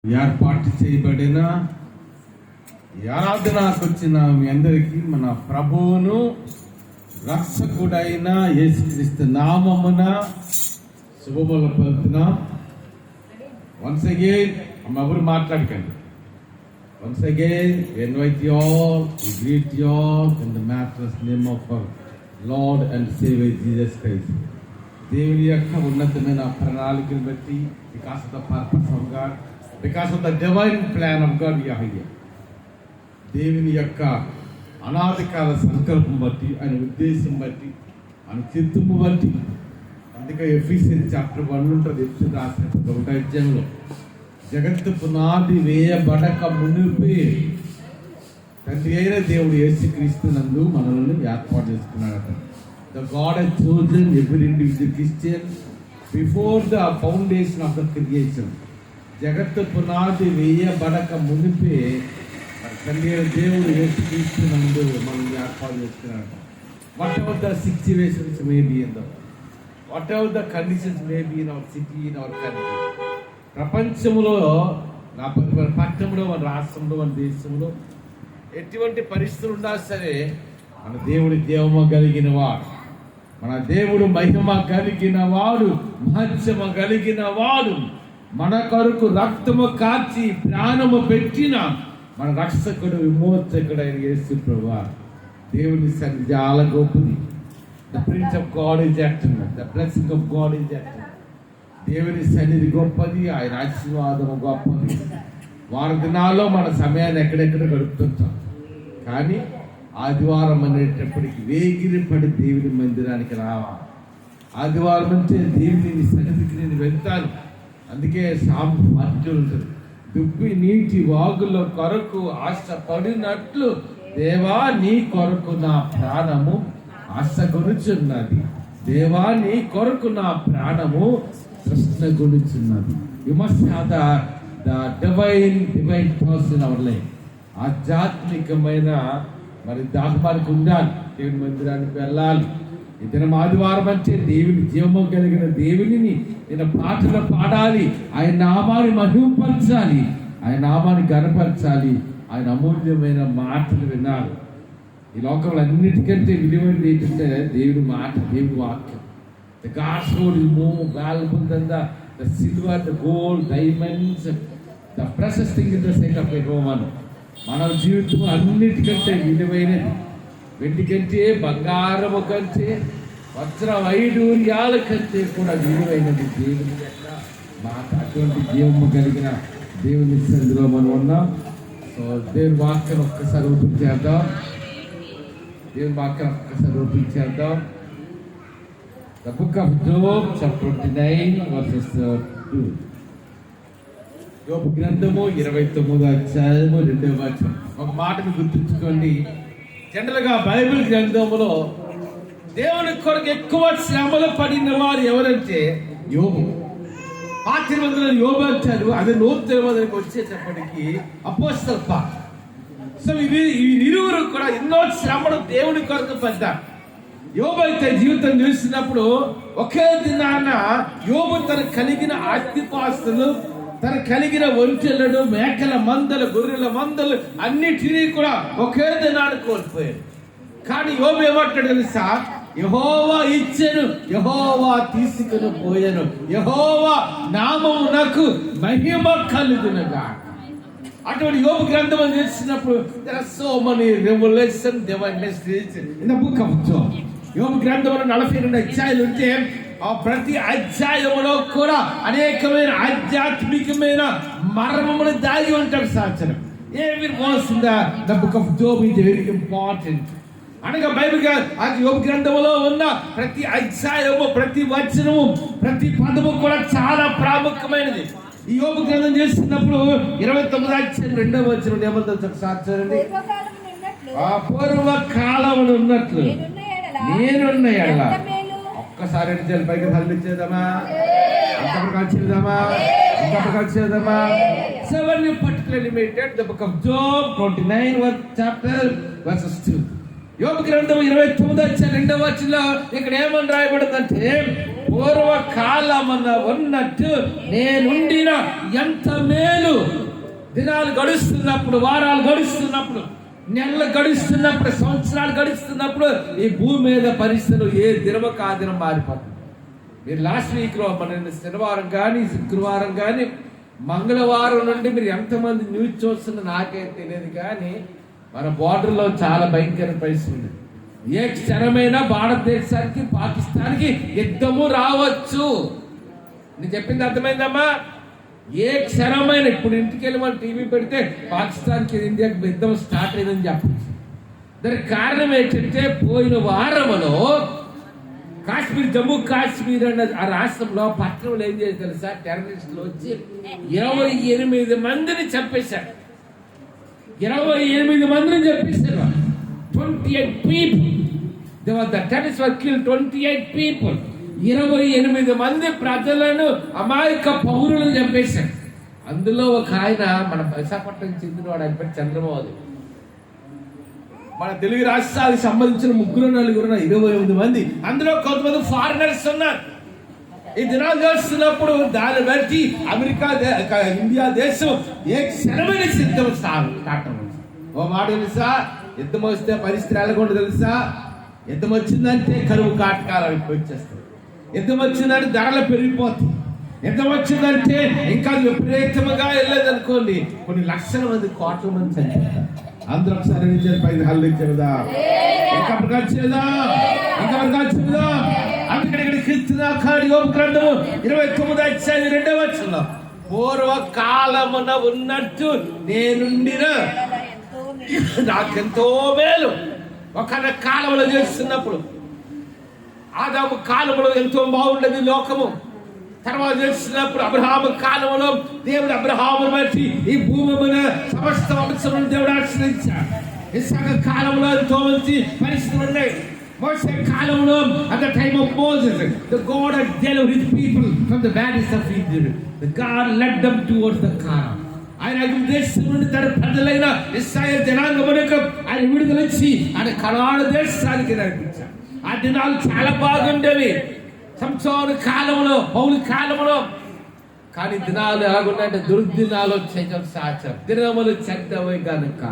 ఏర్పాటు చేయబడిన ఆరాధనకు వచ్చిన మీ అందరికీ మన ప్రభువును రక్షకుడైన యేసుక్రీస్తు నామమున శుభములు పలుకుతున్నాం. వన్స్ అగైన్ ఎవరు మాట్లాడకండి. Once again invite you all, we greet you all in the matchless name of our Lord and saviour Jesus Christ. దేవుని యొక్క ఉన్నతమైన ప్రణాళికను బట్టి, because of the purpose of God, because of the divine plan of God, we are here. దేవుని యొక్క అనాదికాల సంకల్పం బట్టి, ఆయన ఉద్దేశం బట్టి, ఆయన చిత్తము బట్టి. అందుకే ఎఫెసియన్స్ చాప్టర్ 1 ఉంటుంది. ఎఫెసీయులకు రాసిన 1వ అధ్యాయంలో జగత్తు పునాది వేయబడక మునిపే తండ్రి అయిన దేవుడు యేసుక్రీస్తు నందు మనల్ని ఏర్పాటు చేసుకున్నాడట. The God has chosen every individual Christian before the foundation of the creation. జగత్తు పునాది వేయబడక మునిపే తండ్రి అయిన దేవుడు యేసుక్రీస్తు నందు మనల్ని ఏర్పాటు చేసుకున్నాడట. Whatever the situations may be in the world, whatever the conditions may be in our city, in our country, ప్రపంచంలో, నా పట్టణంలో, మన రాష్ట్రంలో, మన దేశంలో ఎటువంటి పరిస్థితులు ఉన్నా సరే మన దేవుడి దేవమ కలిగిన వాడు, మన దేవుడు మహిమ కలిగిన వాడు, మహత్యమ కలిగిన వాడు, మన కొరకు రక్తము కార్చి ప్రాణము పెట్టిన మన రక్షకుడు విమోచకుడు అయిన యేసు ప్రభువు. దేవుని సన్నిధి చాలా గొప్పది. The prince of God is acting, the blessing of God is acting. దేవుని సన్నిధి గొప్పది, ఆయన ఆశీర్వాదము గొప్పది. వారి దినాల్లో మన సమయాన్ని ఎక్కడెక్కడ గడుపుతుంటాం, కానీ ఆదివారం అనేటప్పటికి వేగిరిపడి దేవుని మందిరానికి రావాలి. ఆదివారం అంటే దేవుని సన్నిధికి నేను వెళ్తాను. అందుకే సామర్థ్యం ఉంటుంది. దుబ్బి నీటి వాగుల కొరకు ఆశపడినట్లు దేవా నీ కొరకు నా ప్రాణము ఆశగొనుచున్నది. దేవా నీ కొరకు నా ప్రాణము తృష్ణగొనుచున్నది. You must have the divine thoughts in our life. ఆధ్యాత్మికమైన మరి దాహమానికి ఉండాలి. దేవుని మందిరానికి వెళ్ళాలి. ఈ దినం ఆదివారం అంటే దేవుని జీవము కలిగిన దేవుని నేను పాటలు పాడాలి, ఆయన నామాన్ని మహిమపరచాలి, ఆయన నామాన్ని గణపరచాలి, ఆయన అమూల్యమైన మాటలు వినాలి. ఈ లోకంలో అన్నిటికంటే విలువైనది ఏంటంటే దేవుని మాట, దేవుని వాక్యం. The gospel is more valuable than the silver, the gold, diamonds, the precious thing in the sight of a woman. మన జీవితం అన్నిటికంటే విలువైనది. వెండి కంటే, బంగారము కంటే, వజ్ర వైడూర్యాల కంటే కూడా విలువైనది దేవుని యొక్క మాట. అటువంటి జీవము కలిగిన దేవుని సన్నిధిలో మనం ఉన్నాం. సో దేవుని వాక్యం ఒక్కసారి ఓపెన్ చేద్దాం. దేవుని వాక్యం ఒక్కసారి ఓపెన్ చేద్దాం. The book of Job, chapter 29, verses 2. యోబు గ్రంథము 29వ అధ్యాయము 2వ వచనం. ఒక మాటను గుర్తుంచుకోండి. జనరల్గా బైబిల్ గ్రంథములో దేవుని కొరకు ఎక్కువ శ్రమలు పడిన వారు ఎవరంటే యోబు. పాత నిబంధనలో యోబు అంటారు. అదే నూతన నిబంధనకు వచ్చేటప్పటికి అపోస్తలుల పాట. సో ఇరువురు కూడా ఎన్నో శ్రమలు దేవుని కొరకు పడ్డారు. యోబు అయితే జీవితం చూసినప్పుడు ఒకే దినాన యోబు తన కలిగిన ఆస్తిపాస్తులు, తన కలిగిన ఒంటెలను, మేకల మందలు, గొర్రెల మందలు అన్నిటినీ కూడా ఒకే దినాన్ని కోల్పోయాడు. కానీ యోబు ఏమంటాడు తెలుసా? యెహోవా ఇచ్చెను, యెహోవా తీసుకుని పోయాను, యెహోవా నామమునకు మహిమ కలుగునుగా. అటువంటి యోబు గ్రంథం చేసినప్పుడు there are so many revelation, divine messages in the book of Job. యోబు గ్రంథంలో 42 అధ్యాయాలు ఉంటే ఆ ప్రతి అధ్యాయంలో కూడా అనేకమైన ఆధ్యాత్మికమైన మర్మములు దాగి ఉంటాడు. సాచనం every verse in the book of Job is very important. అనగా బైబిల్ యోబు గ్రంథంలో ఉన్న ప్రతి అధ్యాయము, ప్రతి వచనము, ప్రతి పదము కూడా చాలా ప్రాముఖ్యమైనది. ఈ యోబు గ్రంథం చేస్తున్నప్పుడు 29వ అధ్యాయం 2వ వచనం ఏమంటుందో సాచనండి. ఆ పూర్వకాలమున ఉన్నట్లు నేనున్న ఎడల ఒక్కసారి పైకి తల్లిచ్చేద్దామా, వచ్చేద్దామా. So when you particularly meditate the book of Job 29 chapter verses 2. యోబు గ్రంథం 29వ అధ్యాయం 2వ వచనంలో ఇక్కడ ఏమని రాయబడిందంటే, పూర్వకాలమున ఉన్నట్టు నేనుండిన ఎంత మేలు. దినాలు గడుస్తున్నప్పుడు, వారాలు గడుస్తున్నప్పుడు, నెలలు గడుస్తున్నప్పుడు, సంవత్సరాలు గడుస్తున్నప్పుడు ఈ భూమి మీద పరిస్థితులు ఏ దినము కాదినం మారిపోతుంది. మీరు లాస్ట్ వీక్లో మన శనివారం కానీ, శుక్రవారం కానీ, మంగళవారం నుండి మీరు ఎంతమంది న్యూస్ చూస్తున్నా నాకే తెలియదు, కానీ మన బోర్డర్లో చాలా భయంకర పరిస్థితి ఉంది. ఏ క్షణమైనా భారతదేశానికి పాకిస్తాన్కి యుద్ధము రావచ్చు. నేను చెప్పింది అర్థమైందమ్మా? ఏ క్షణమైనా. ఇప్పుడు ఇంటికి వెళ్ళి మనం టీవీ పెడితే పాకిస్తాన్కి ఇండియాకి యుద్ధం స్టార్ట్ అయిందని చెప్పచ్చు. దానికి కారణం ఏంటంటే పోయిన వారంలో కాశ్మీర్, జమ్మూ కాశ్మీర్ అన్న ఆ రాష్ట్రంలో పట్టణంలో ఏం చేసి తెలుసా, టెర్రరిస్టులు వచ్చి 28 మందిని చంపేశారు. 28 మందిని చంపేశారు. 28 people. The terrorists were killed. 28 people. 28 మంది ప్రజలను, అమాయక పౌరులను చంపేశారు. అందులో ఒక ఆయన మన విశాఖపట్నం చెందినవాడు, ఆయన పేరు చంద్రబాబు. మన తెలుగు రాష్ట్రాలకు సంబంధించిన 3-4 28 మంది, అందులో కొంతమంది ఫారినర్స్ ఉన్నారు. ఈ దినాలు చేస్తున్నప్పుడు దాన్ని బట్టి అమెరికా, ఇండియా దేశం ఏ క్షణమైన సిద్ధం స్టార్ట్. ఓ మాట తెలుసా, యుద్ధం వస్తే పరిస్థితి ఎలాగొండ తెలుసా? యుద్ధం వచ్చిందంటే కరువు కాటకాలు వచ్చేస్తాయి. యుద్ధం వచ్చిందంటే ధరలు పెరిగిపోతాయి. యుద్ధం వచ్చిందంటే ఇంకా విపరీతంగా వెళ్ళలేదనుకోండి, కొన్ని లక్షల మంది, కోట్ల మంది చనిపోతారు. అందరూ ఒకసారి పైన హల్లు చెబుదా, ఇంకా చెబుదా, అందుకని ఇక్కడ క్రీస్తున యోబు గ్రంథము 29:2 పూర్వకాలమున ఉన్నట్టు నేనుండిన నాకెంతో మేలు. ఒక కాలంలో చేస్తున్నప్పుడు, ఆదాము కాలంలో ఎంతో బాగుండేది లోకము. తర్వాత చేస్తున్నప్పుడు అబ్రహాము కాలంలో దేవుడు అబ్రహామును బట్టి ఈ భూమి మీద సమస్త వంశములను దేవుడు ఆశ్రయించాడు. ఇస్సాకు కాలంలో ఎంతో మంచి పరిస్థితులు ఉన్నాయి. మోసే కాలంలో at the time of Moses, the God had delivered his people from the badness of Egypt. The God led them towards the Canaan. ఆయన దేశం నుండి తన ప్రజలైన ఇశ్రాయేలు జనాంగమునకు ఆయన విడుదలిచ్చి ఆయన కనాను దేశానికి నడిపించాడు. ఆ దినాలు చాలా బాగుండేవి. సంసోను కాలంలో, పౌలు కాలంలో. కానీ దినాలు ఎలాగున్నాయంటే దుర్దినాలు వచ్చాయి. సాచం దినములు చెడ్డవి గనుక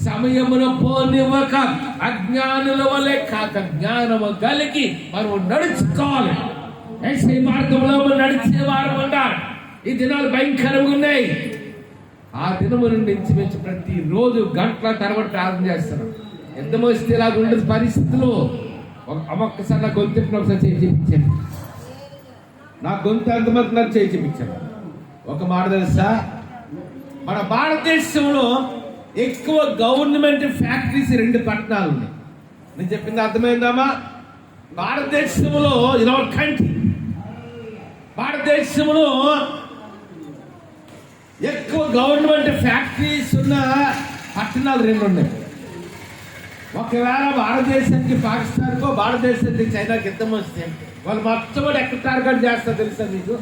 సమయమును పోనివ్వక అజ్ఞానుల వలె కాక జ్ఞానము కలిగి మనం నడుచుకోవాలి. ఏసై మార్గంలో మనం నడిచే వారు ఉండాలి. ఈ దినాలు భయంకరంగా ఉన్నాయి. ఆ దినము నుండి ఇంచుమించు ప్రతి రోజు గంటల తరబడి ప్రార్థన చేస్తారు. యుద్ధం వస్తే ఇలాగ ఉండదు పరిస్థితులు. ఒక్కసారి నా గొంతు ఒకసారి చేయి చూపించాను. నా గొంతు ఎంతమంది చేయి చూపించాను. ఒక మాట తెలుసా, మన భారతదేశంలో ఎక్కువ గవర్నమెంట్ ఫ్యాక్టరీస్ 2 పట్టణాలు ఉన్నాయి. నేను చెప్పింది అర్థమైందామా? భారతదేశంలో ఇన్ అవర్ కంట్రీ, భారతదేశంలో ఎక్కువ గవర్నమెంట్ ఫ్యాక్టరీస్ ఉన్న పట్టణాలు 2 ఉన్నాయి. ఒకవేళ భారతదేశానికి పాకిస్తాన్కో, భారతదేశానికి చైనాకి యుద్ధం వస్తే వాళ్ళు మొట్టమొదటి ఎక్కడ టార్గెట్ చేస్తారు తెలుసా మీకు?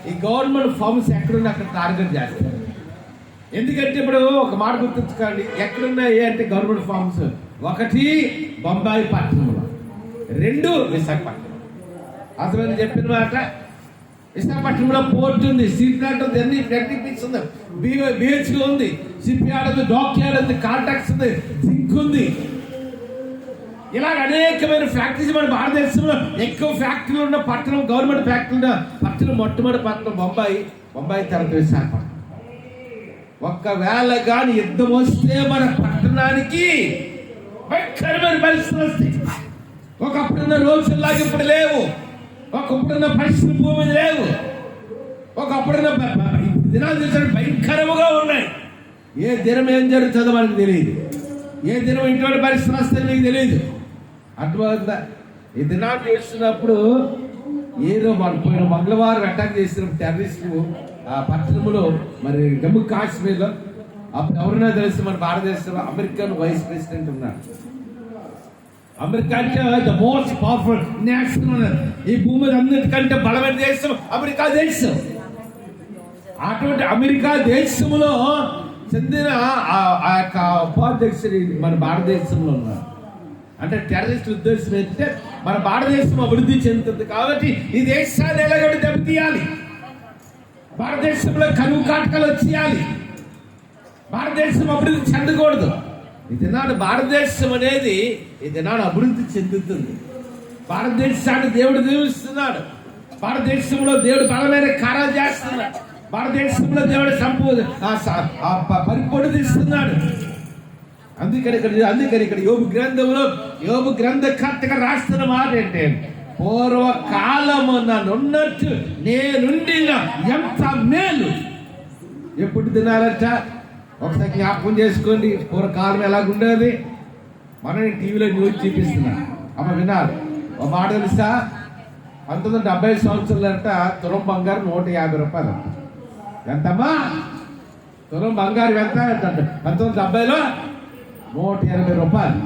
ఈ గవర్నమెంట్ ఫార్మ్స్ ఎక్కడున్నా అక్కడ టార్గెట్ చేస్తారు. ఎందుకంటే ఇప్పుడు ఒక మాట గుర్తుంచుకోండి, ఎక్కడున్నాయి అంటే గవర్నమెంట్ ఫార్మ్స్, 1 బొంబాయి పట్టణంలో, 2 విశాఖపట్నం. అసలు చెప్పిన మాట, విశాఖపట్నంలో పోర్ట్ ఉంది, స్టీల్ ప్లాంట్ ఉంది, అన్ని టెక్నిక్స్ ఉంది, బిహెచ్కి ఉంది, సిపిఆర్ ఉంది, డాక్యార్డ్ ఉంది, కాంట్రాక్ట్స్ ఉంది, జింక్ ఉంది. ఇలాగ అనేకమైన ఫ్యాక్టరీస్ మన భారతదేశంలో ఎక్కువ ఫ్యాక్టరీలు ఉన్న పట్టణం, గవర్నమెంట్ ఫ్యాక్టరీలు ఉన్న పట్టణం, మొట్టమొదటి పట్టణం బొంబాయి తర్వాత విశాఖపట్నం. ఒక్కవేళ కానీ యుద్ధం వస్తే మన పట్టణానికి భయంకరమైన పరిస్థితులు వస్తాయి. ఒకప్పుడున్న రోజుల్లాగా ఇప్పుడు లేవు. ఒకప్పుడున్న పరిస్థితులు భూమి లేవు. ఒకప్పుడున్న దినాలు చూసాడు భయంకరముగా ఉన్నాయి. ఏ దినం ఏం జరుగుతుందో మనకు తెలియదు. ఏ దినం ఇంటువంటి పరిస్థితులు వస్తాయో మీకు తెలియదు. అర్థమవుతుందా? ఈ దినాలు చేస్తున్నప్పుడు ఏదో మనం పోయిన మంగళవారం అటాక్ చేసిన టెర్రరిస్టులు ఆ పట్టణంలో, మరి జమ్మూ కాశ్మీర్లో. అప్పుడు ఎవరైనా తెలుసు, మన భారతదేశంలో అమెరికన్ వైస్ ప్రెసిడెంట్ ఉన్నారు. అమెరికా అంటే ద మోస్ట్ పవర్ఫుల్ నేషన్ ఉన్నారు. ఈ భూమి అన్నిటికంటే బలమైన దేశం అమెరికా దేశం. అటువంటి అమెరికా దేశంలో చెందిన ఆ యొక్క ఉపాధ్యక్షుడు మన భారతదేశంలో ఉన్నారు. అంటే టెర్రరిస్ట్ ఉద్దేశం ఏంటంటే మన భారతదేశం అభివృద్ధి చెందుతుంది. కాబట్టి ఈ దేశాన్ని ఎలాగో దెబ్బతీయాలి, భారతదేశంలో కరువు కాటకాలు వచ్చేయాలి, భారతదేశం అభివృద్ధి చెందకూడదు. ఈ దినాడు భారతదేశం అనేది ఈ దినాడు అభివృద్ధి చెందుతుంది. భారతదేశాన్ని దేవుడు దీవిస్తున్నాడు. భారతదేశంలో దేవుడు బలమైన కార్యాలు చేస్తున్నాడు. భారతదేశంలో దేవుడు పరిపొడిస్తున్నాడు. అందుకని ఇక్కడ యోబు గ్రంథకర్తగా రాస్తున్న మాట ఏంటి? పూర్వకాలమున నున్నట్టు నేనుండిన ఎంత మేలు. ఎప్పుడు తినాలంట? ఒకసారి జ్ఞాపకం చేసుకోండి. పూర్వకాలం ఎలాగుండేది? మనం టీవీలో న్యూస్ చూపిస్తున్నా, అమ్మ వినాలి. ఒక మాట తెలుసా? 1970 సంవత్సరాలంట తులం బంగారు 150 రూపాయలు. ఎంతమ్మా తులం బంగారు? ఎంత? 1970లో 180 రూపాయలు.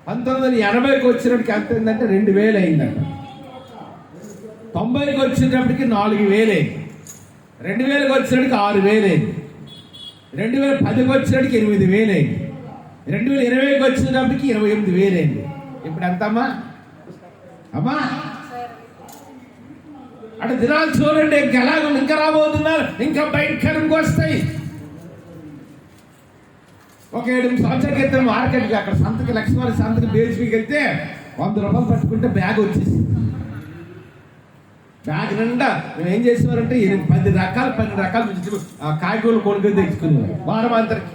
1980కి వచ్చినప్పటికి ఎంత అయిందంటే 2000 అయిందంట. 90కి వచ్చినప్పటికి 4000 అయింది. 2000కి వచ్చినప్పటికి 6000 అయింది. 2010కి వచ్చినప్పటికి 8000 అయింది. 2020కి వచ్చినప్పటికి 28000 అయింది. ఇప్పుడు ఎంతమ్మా అమ్మా? అంటే దినాలు చూడండి, ఇంకా రాబోతున్నారు, ఇంకా భయంకరంగా వస్తాయి. ఒక 7 సంవత్సరాల క్రితం మార్కెట్కి అక్కడ సంతకి లక్ష్మీ సంతకి బేసికి వెళ్తే 100 రూపాయలు పట్టుకుంటే బ్యాగ్ వచ్చేసి, బ్యాగ్ నిండా మేము ఏం చేసేవారంటే 12 రకాలు కాయగూరలు కొనుక్కొని తెచ్చుకునేవారు. వారం అంతరికి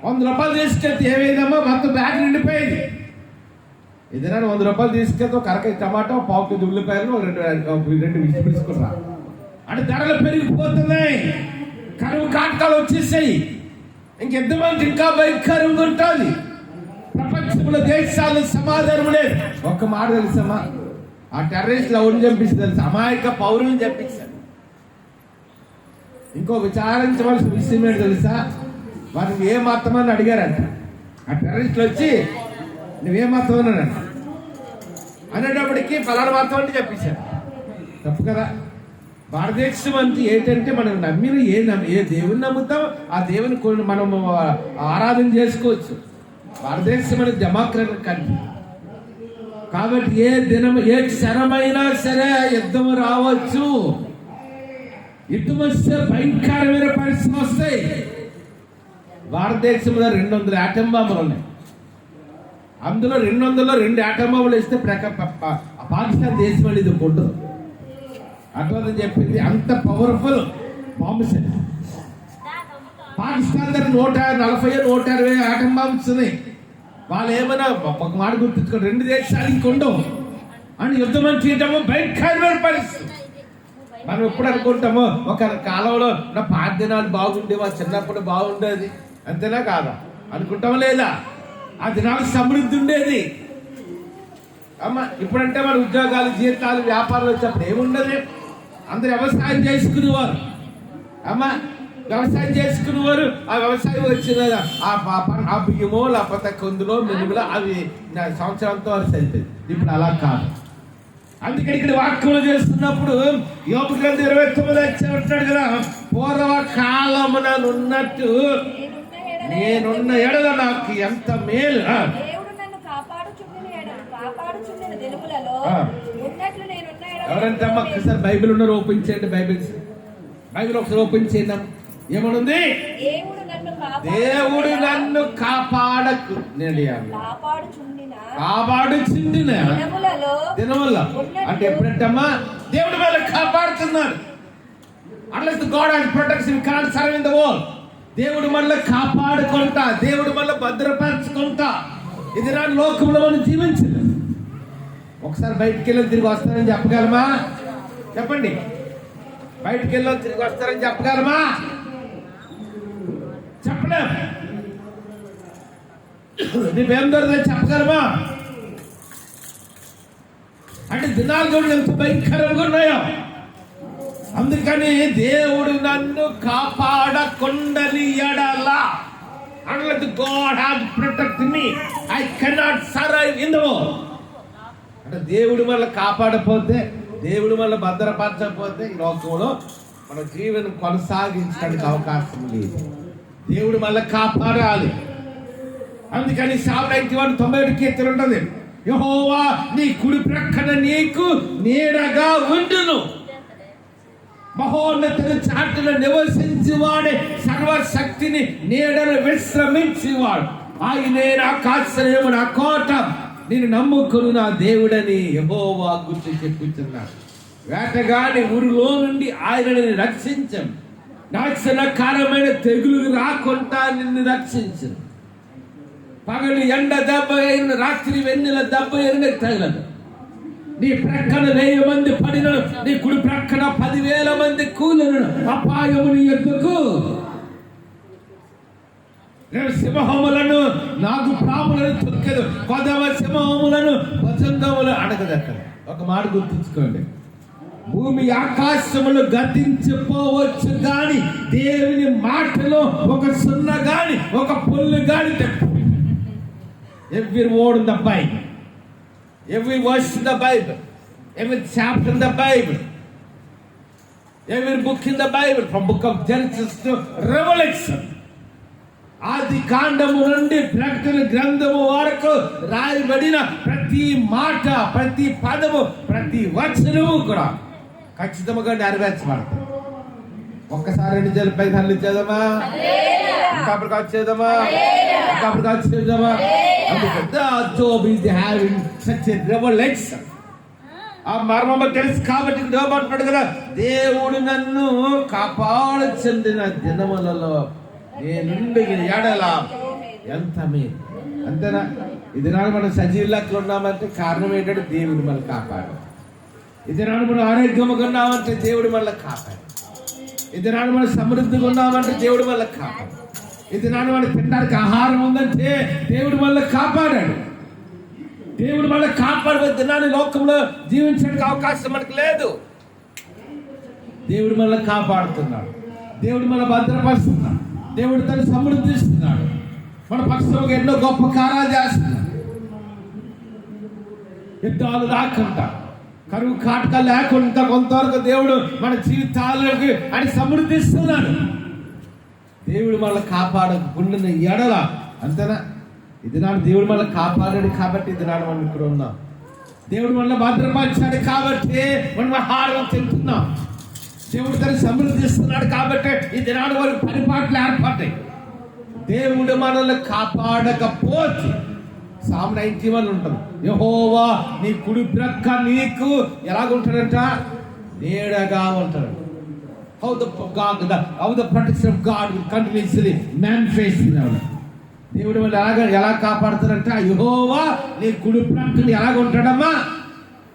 100 రూపాయలు తీసుకెళ్తే ఏమైందమ్మా? మొత్తం బ్యాగ్ నిండిపోయింది. ఏదైనా 100 రూపాయలు తీసుకెళ్తే ఒక అరకాయ టమాటో, పావు కేజీ ఉల్లిపాయలు, రెండు వెజిటబుల్స్ కూడా. అంటే ధరలు పెరిగిపోతున్నాయి, కరువు కాటకాలు వచ్చేసాయి. ఇంకెంతమంది ఇంకా భయంకరంగా ఉంటుంది. ప్రపంచంలో దేశాలు సమాధానం లేదు. ఒక్క మాట తెలుసమ్మా, ఆ టెర్రరిస్టులు ఎవరిని చంపిస్తారు తెలుసు? అమాయక పౌరులను చంపిస్తారు. ఇంకో విచారించవలసిన విషయం ఏంటి తెలుసా? వారిని ఏ మతం అని అడిగారంట. ఆ టెర్రరిస్టులు వచ్చి నువ్వే మతం అన్నాడంట. అనేటప్పటికీ ఫలానా మతం అంటే చెప్పించారు. తప్పు కదా? భారతదేశం అంటే ఏంటంటే మనం నమ్మిన ఏ దేవుని నమ్ముతాం ఆ దేవుని మనం ఆరాధన చేసుకోవచ్చు. భారతదేశం అనేది డెమోక్రటిక్ కంట్రీ. కాబట్టి ఏ క్షణమైనా సరే యుద్ధం రావచ్చు. యుద్ధం వస్తే భయంకరమైన పరిస్థితులు వస్తాయి. భారతదేశంలో 200 ఆటం బాంబులు ఉన్నాయి. అందులో 200లో 2 ఆటం బాంబులు వేస్తే పాకిస్తాన్ దేశం అనేది కొట్టదు. అట్లా చెప్పింది. అంత పవర్ఫుల్ బాంబ్స్. పాకిస్తాన్ దగ్గర 140 160 ఆటం బాంబ్స్ ఉన్నాయి. వాళ్ళు ఏమైనా ఒక మాట గుర్తుంచుకోండి, 2 దేశాలు ఇంకొండవు అని యుద్ధం అని చేయటము భయంకరమైన పరిస్థితి. మనం ఎప్పుడు అనుకుంటామో ఒక కాలంలో నా పాత దినాలు బాగుండే, మా చిన్నప్పుడు బాగుండేది, అంతేనా కాదా అనుకుంటామా లేదా? ఆ దినాలు సమృద్ధి ఉండేది అమ్మ. ఇప్పుడంటే మన ఉద్యోగాలు, జీతాలు, వ్యాపారాలు వచ్చినప్పుడు ఏముండదు. అందరు వ్యవసాయం చేసుకునేవారు అమ్మ. వ్యవసాయం చేసుకునేవారు. ఆ వ్యవసాయం వచ్చిన ఆ బియ్యమో లేకపోతే కొందులో మినుములో అవి సంవత్సరంతో సరిపోయింది. ఇప్పుడు అలా కాదు. అందుకని ఇక్కడ వాక్యములు చేస్తున్నప్పుడు యోబు గ్రంథం 29 ఉంటాడు కదా, పూర్వకాలమున ఉన్నట్టు నేనున్న ఎడల నాకు ఎంత మేలు. ఎవరంటే అమ్మ ఒకసారి బైబిల్ ఉన్నారు ఓపెన్ చేయండి. బైబిల్ ఒకసారి ఓపెన్ చేద్దాం. ఏమనుంది? దేవుడు నన్ను కాపాడకు కాపాడుచుండిన దినముల. అంటే ఎప్పుడంటమ్మా దేవుడు మళ్ళీ కాపాడుతున్నాడు. అట్లా God has protection can't serve in the world. దేవుడు మళ్ళీ కాపాడుకుంటా, దేవుడు మళ్ళీ భద్రపరచుకుంటా ఇది నా లోకంలో మనం జీవించలేదు. ఒకసారి బయటికి వెళ్ళి తిరిగి వస్తారని చెప్పగలమా? చెప్పండి. బయటికి వెళ్ళి తిరిగి వస్తారని చెప్పగలమా? చెప్పలేం. నీవేం దొరకదు చెప్పగలమా? అంటే దినాలు కూడా ఎంత భయంకరంగా ఉన్నాయో. అందుకని దేవుడు నన్ను కాపాడకుండని ఎడలా అనలేదు. God has protected me. I cannot survive in the world. అంటే దేవుడు మళ్ళీ కాపాడపోతే, దేవుడు మళ్ళీ భద్రపరచకపోతే ఈ లోకంలో మన జీవనం కొనసాగించడానికి అవకాశం లేదు. దేవుడు మళ్ళీ కాపాడాలి. అందుకని 91 90 కీర్తన ఉంటుంది. యెహోవా నీ కుడి ప్రక్కన నీకు నీడగా ఉండును. మహోన్నతుల చాటున నివసించువాడే సర్వశక్తిని నీడను విశ్రమించేవాడు. ఆయనే నాకు ఆశ్రయము, నా కోట, నేను నమ్ముకుని నా దేవుడని యెహోవా గురించి చెప్పుచున్నాడు. వేటగాని ఊరిలో నుండి ఆయనని రక్షించం. నాశనకరమైన తెగులు రాకుండా నిన్ను రక్షించను. పగలు ఎండ దెబ్బ అయిన, రాత్రి వెన్నెల దెబ్బ అయిన తగలదు. నీ ప్రక్కన 1000 మంది పడినను, నీ కుడి ప్రక్కన 10,000 మంది కూలను, అపాయము నీ ఎద్దుకు. నేను సింహములను, నాగు పాములను తొక్కెదు, కొదవ సింహములను వసంతములు అడగదక్కడ. ఒక మాట గుర్తుంచుకోండి, భూమి ఆకాశములు గతించిపోవచ్చు కానీ దేవుని మాటలో ఒక సున్న గాని ఒక పొల్లు గాని తప్పు. Every word in the Bible, every verse in the Bible, every chapter in the Bible, every book in the Bible, from book of Genesis to Revelation, ఆది కాండము నుండి ప్రకటన గ్రంథము వరకు రాయబడిన ప్రతి మాట, ప్రతి పదము, ప్రతి వచనము కూడా ఖచ్చితంగా నెరవేర్చబడతాయి. ఒక్కసారి 2 జలపై తల్లి చేద్దామా, ఇంకప్పుడు వచ్చేద్దామా, ఇంకప్పుడు వచ్చేద్దామా. Job is having such a revelation. ఆ మర్మము తెలుసు కాబట్టి అంటున్నాడు కదా, దేవుడు నన్ను కాపాడు చెందిన దినములలో నేనుండి ఎడల ఎంత మేలు. అంతేనా? ఇది నాడు మనం సజీవులకు ఉన్నామంటే కారణం ఏంటంటే దేవుడు మనల్ని కాపాడు. ఇది నాడు మనం ఆరోగ్యంగా ఉన్నామంటే దేవుడు మనల్ని కాపాడు. ఇది నాడు మనం సమృద్ధిగా ఉన్నామంటే దేవుడు మనల్ని కాపాడు. ఇది నాడు మనం తినడానికి ఆహారం ఉందంటే దేవుడు మనల్ని కాపాడాడు. దేవుడు మనల్ని కాపాడబోయే దినాన్ని లోకంలో జీవించడానికి అవకాశం మనకు లేదు. దేవుడు మనల్ని కాపాడుతున్నాడు. దేవుడు మన భద్రపరుస్తున్నాడు. దేవుడు తను సమృద్ధిస్తున్నాడు. మన పక్షంగా ఎన్నో గొప్ప కార్యాలు చేస్తున్నాడు. యుద్ధాలు రాకుండా, కరువు కాటక లేకుండా కొంతవరకు దేవుడు మన జీవితాలకు అని సమృద్ధిస్తున్నాడు. దేవుడు మనల్ని కాపాడకుండా ఎడల అంతేనా? ఇది నాడు దేవుడు మనల్ని కాపాడాడు కాబట్టి ఇది నాడు మనం ఇక్కడ ఉన్నాం. దేవుడు మనల్ని భద్రపరిచాడు కాబట్టి మనం ఆహారం తింటున్నాం. దేవుడు తను సమృద్ధిస్తున్నాడు కాబట్టి ఈ దినాడు వరకు పరిపాట్లు ఏర్పడ్డాయి. దేవుడు మనల్ని కాపాడకపోతే Psalm 91 ఉంటుంది, యెహోవా నీ కుడి ప్రక్క నీకు ఎలాగుంటాడంట? నీడగా ఉంటాడు. How the protection of God will continuously manifest in our life. దేవుడు మనల్ని ఎలా కాపాడుతాడంట? యెహోవా నీ కుడి ప్రక్కన ఎలాగ ఉంటాడమ్మా?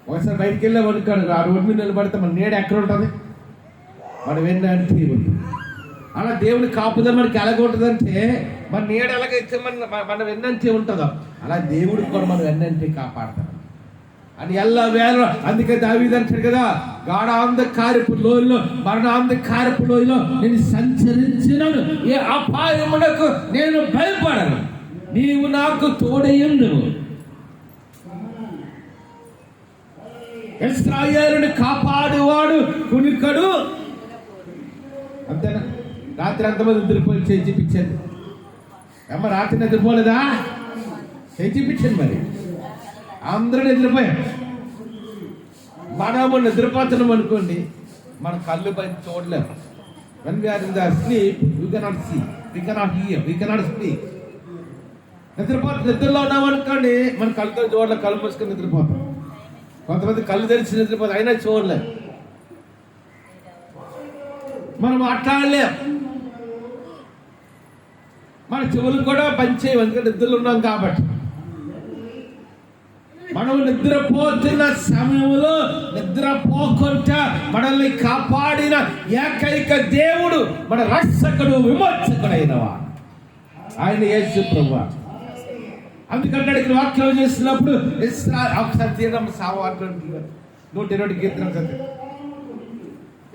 ఒకసారి బయటికి వెళ్ళే వణుకాడు, ఆ రోడ్డు మీద నిలబడితే మన నీడ ఎక్కడ ఉంటుంది? మనం వెన్నంటే ఉంటుంది. అలా దేవుని కాపుదల మనకి ఎలాగ ఉంటుందంటే, మన నీడ ఎలాగైతే మన వెన్నంటే ఉంటుందో అలా దేవుడు కూడా మనం వెన్నంటే కాపాడతాడు అని ఎల్ల వేళ. అందుకే దావీదు అంటాడు కదా, గాఢాంధకారపు లోయలో, మరణాంధకారపు లోయలో నేను సంచరించినను, ఏ అపాయమునకు నేను భయపడను, నీవు నాకు తోడయ్యుండును. ఇశ్రాయేలుని కాపాడువాడు కునికడు. అంతేనా? రాత్రి అంతమంది నిద్రపోయి చేయి చూపించాను. అమ్మ రాత్రి నిద్రపోలేదా? చేయి చూపించాను. మరి అందరూ నిద్రపోయారు. మనము నిద్రపోతున్నాం అనుకోండి, మన కళ్ళు పైన చూడలేము. When we are in the sleep, we cannot see, we cannot hear, we cannot speak. నిద్రలో ఉన్నాం అనుకోండి, మన కళ్ళతో చూడలేం, కళ్ళు మూసుకొని నిద్రపోతాం. కొంతమంది కళ్ళు తెరిచి నిద్రపోతాం, అయినా చూడలేం. మనం మాట్లాడలేం. మన చెవులు కూడా పనిచేయవు, ఎందుకంటే నిద్రలో ఉన్నాం కాబట్టి. మనం నిద్రపోతున్న సమయంలో నిద్రపోకుండా మనల్ని కాపాడిన ఏకైక దేవుడు, మన రక్షకుడు, విమోచకుడైనవా ఆయన యేసు ప్రభువు. అందుకంటే ఇక్కడ వాక్యం చేస్తున్నప్పుడు ఒకసారి తీయడం 120 కీర్తన,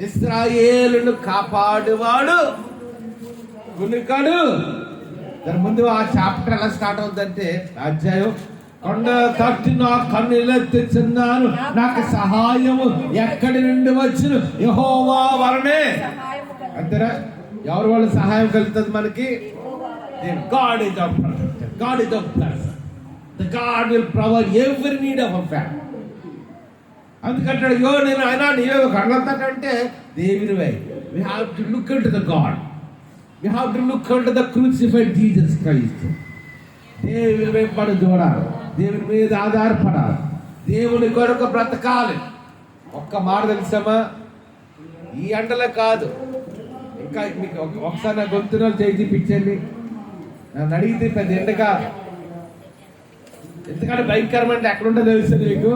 ఇశ్రాయేలును కాపాడువాడు కునికడు. దాని ముందు ఆ చాప్టర్ ఎలా స్టార్ట్ అవుతుందంటే, అధ్యాయం, కొండ తట్టి నా కన్నులెత్తుచున్నాను, నాకు సహాయము ఎక్కడి నుండి వచ్చును? యెహోవా వలనే. అంతేనా? ఎవరి వల్ల సహాయం కలుగుతుంది మనకి? God is our protector. God is our blesser. The God will provide every need of a family. అందుకంటాడు, యో నేను ఆయన నీవే కళ్ళంతాకంటే దేవుని why. We have to look into the God. We have to look into the crucified Jesus Christ. దేవుని వైపు మనం చూడాలి, దేవుని మీద ఆధారపడాలి, దేవుని కొరకు బ్రతకాలి. ఒక్క మాట తెలుసామా, ఈ ఎండలే కాదు, ఇంకా మీకు ఒకసారి నా గొంతులో చేయి చూపించండి. నన్ను అడిగితే పెద్ద ఎండ కాదు. ఎందుకంటే భయంకరమంటే ఎక్కడ ఉంటుందో తెలుసు మీకు,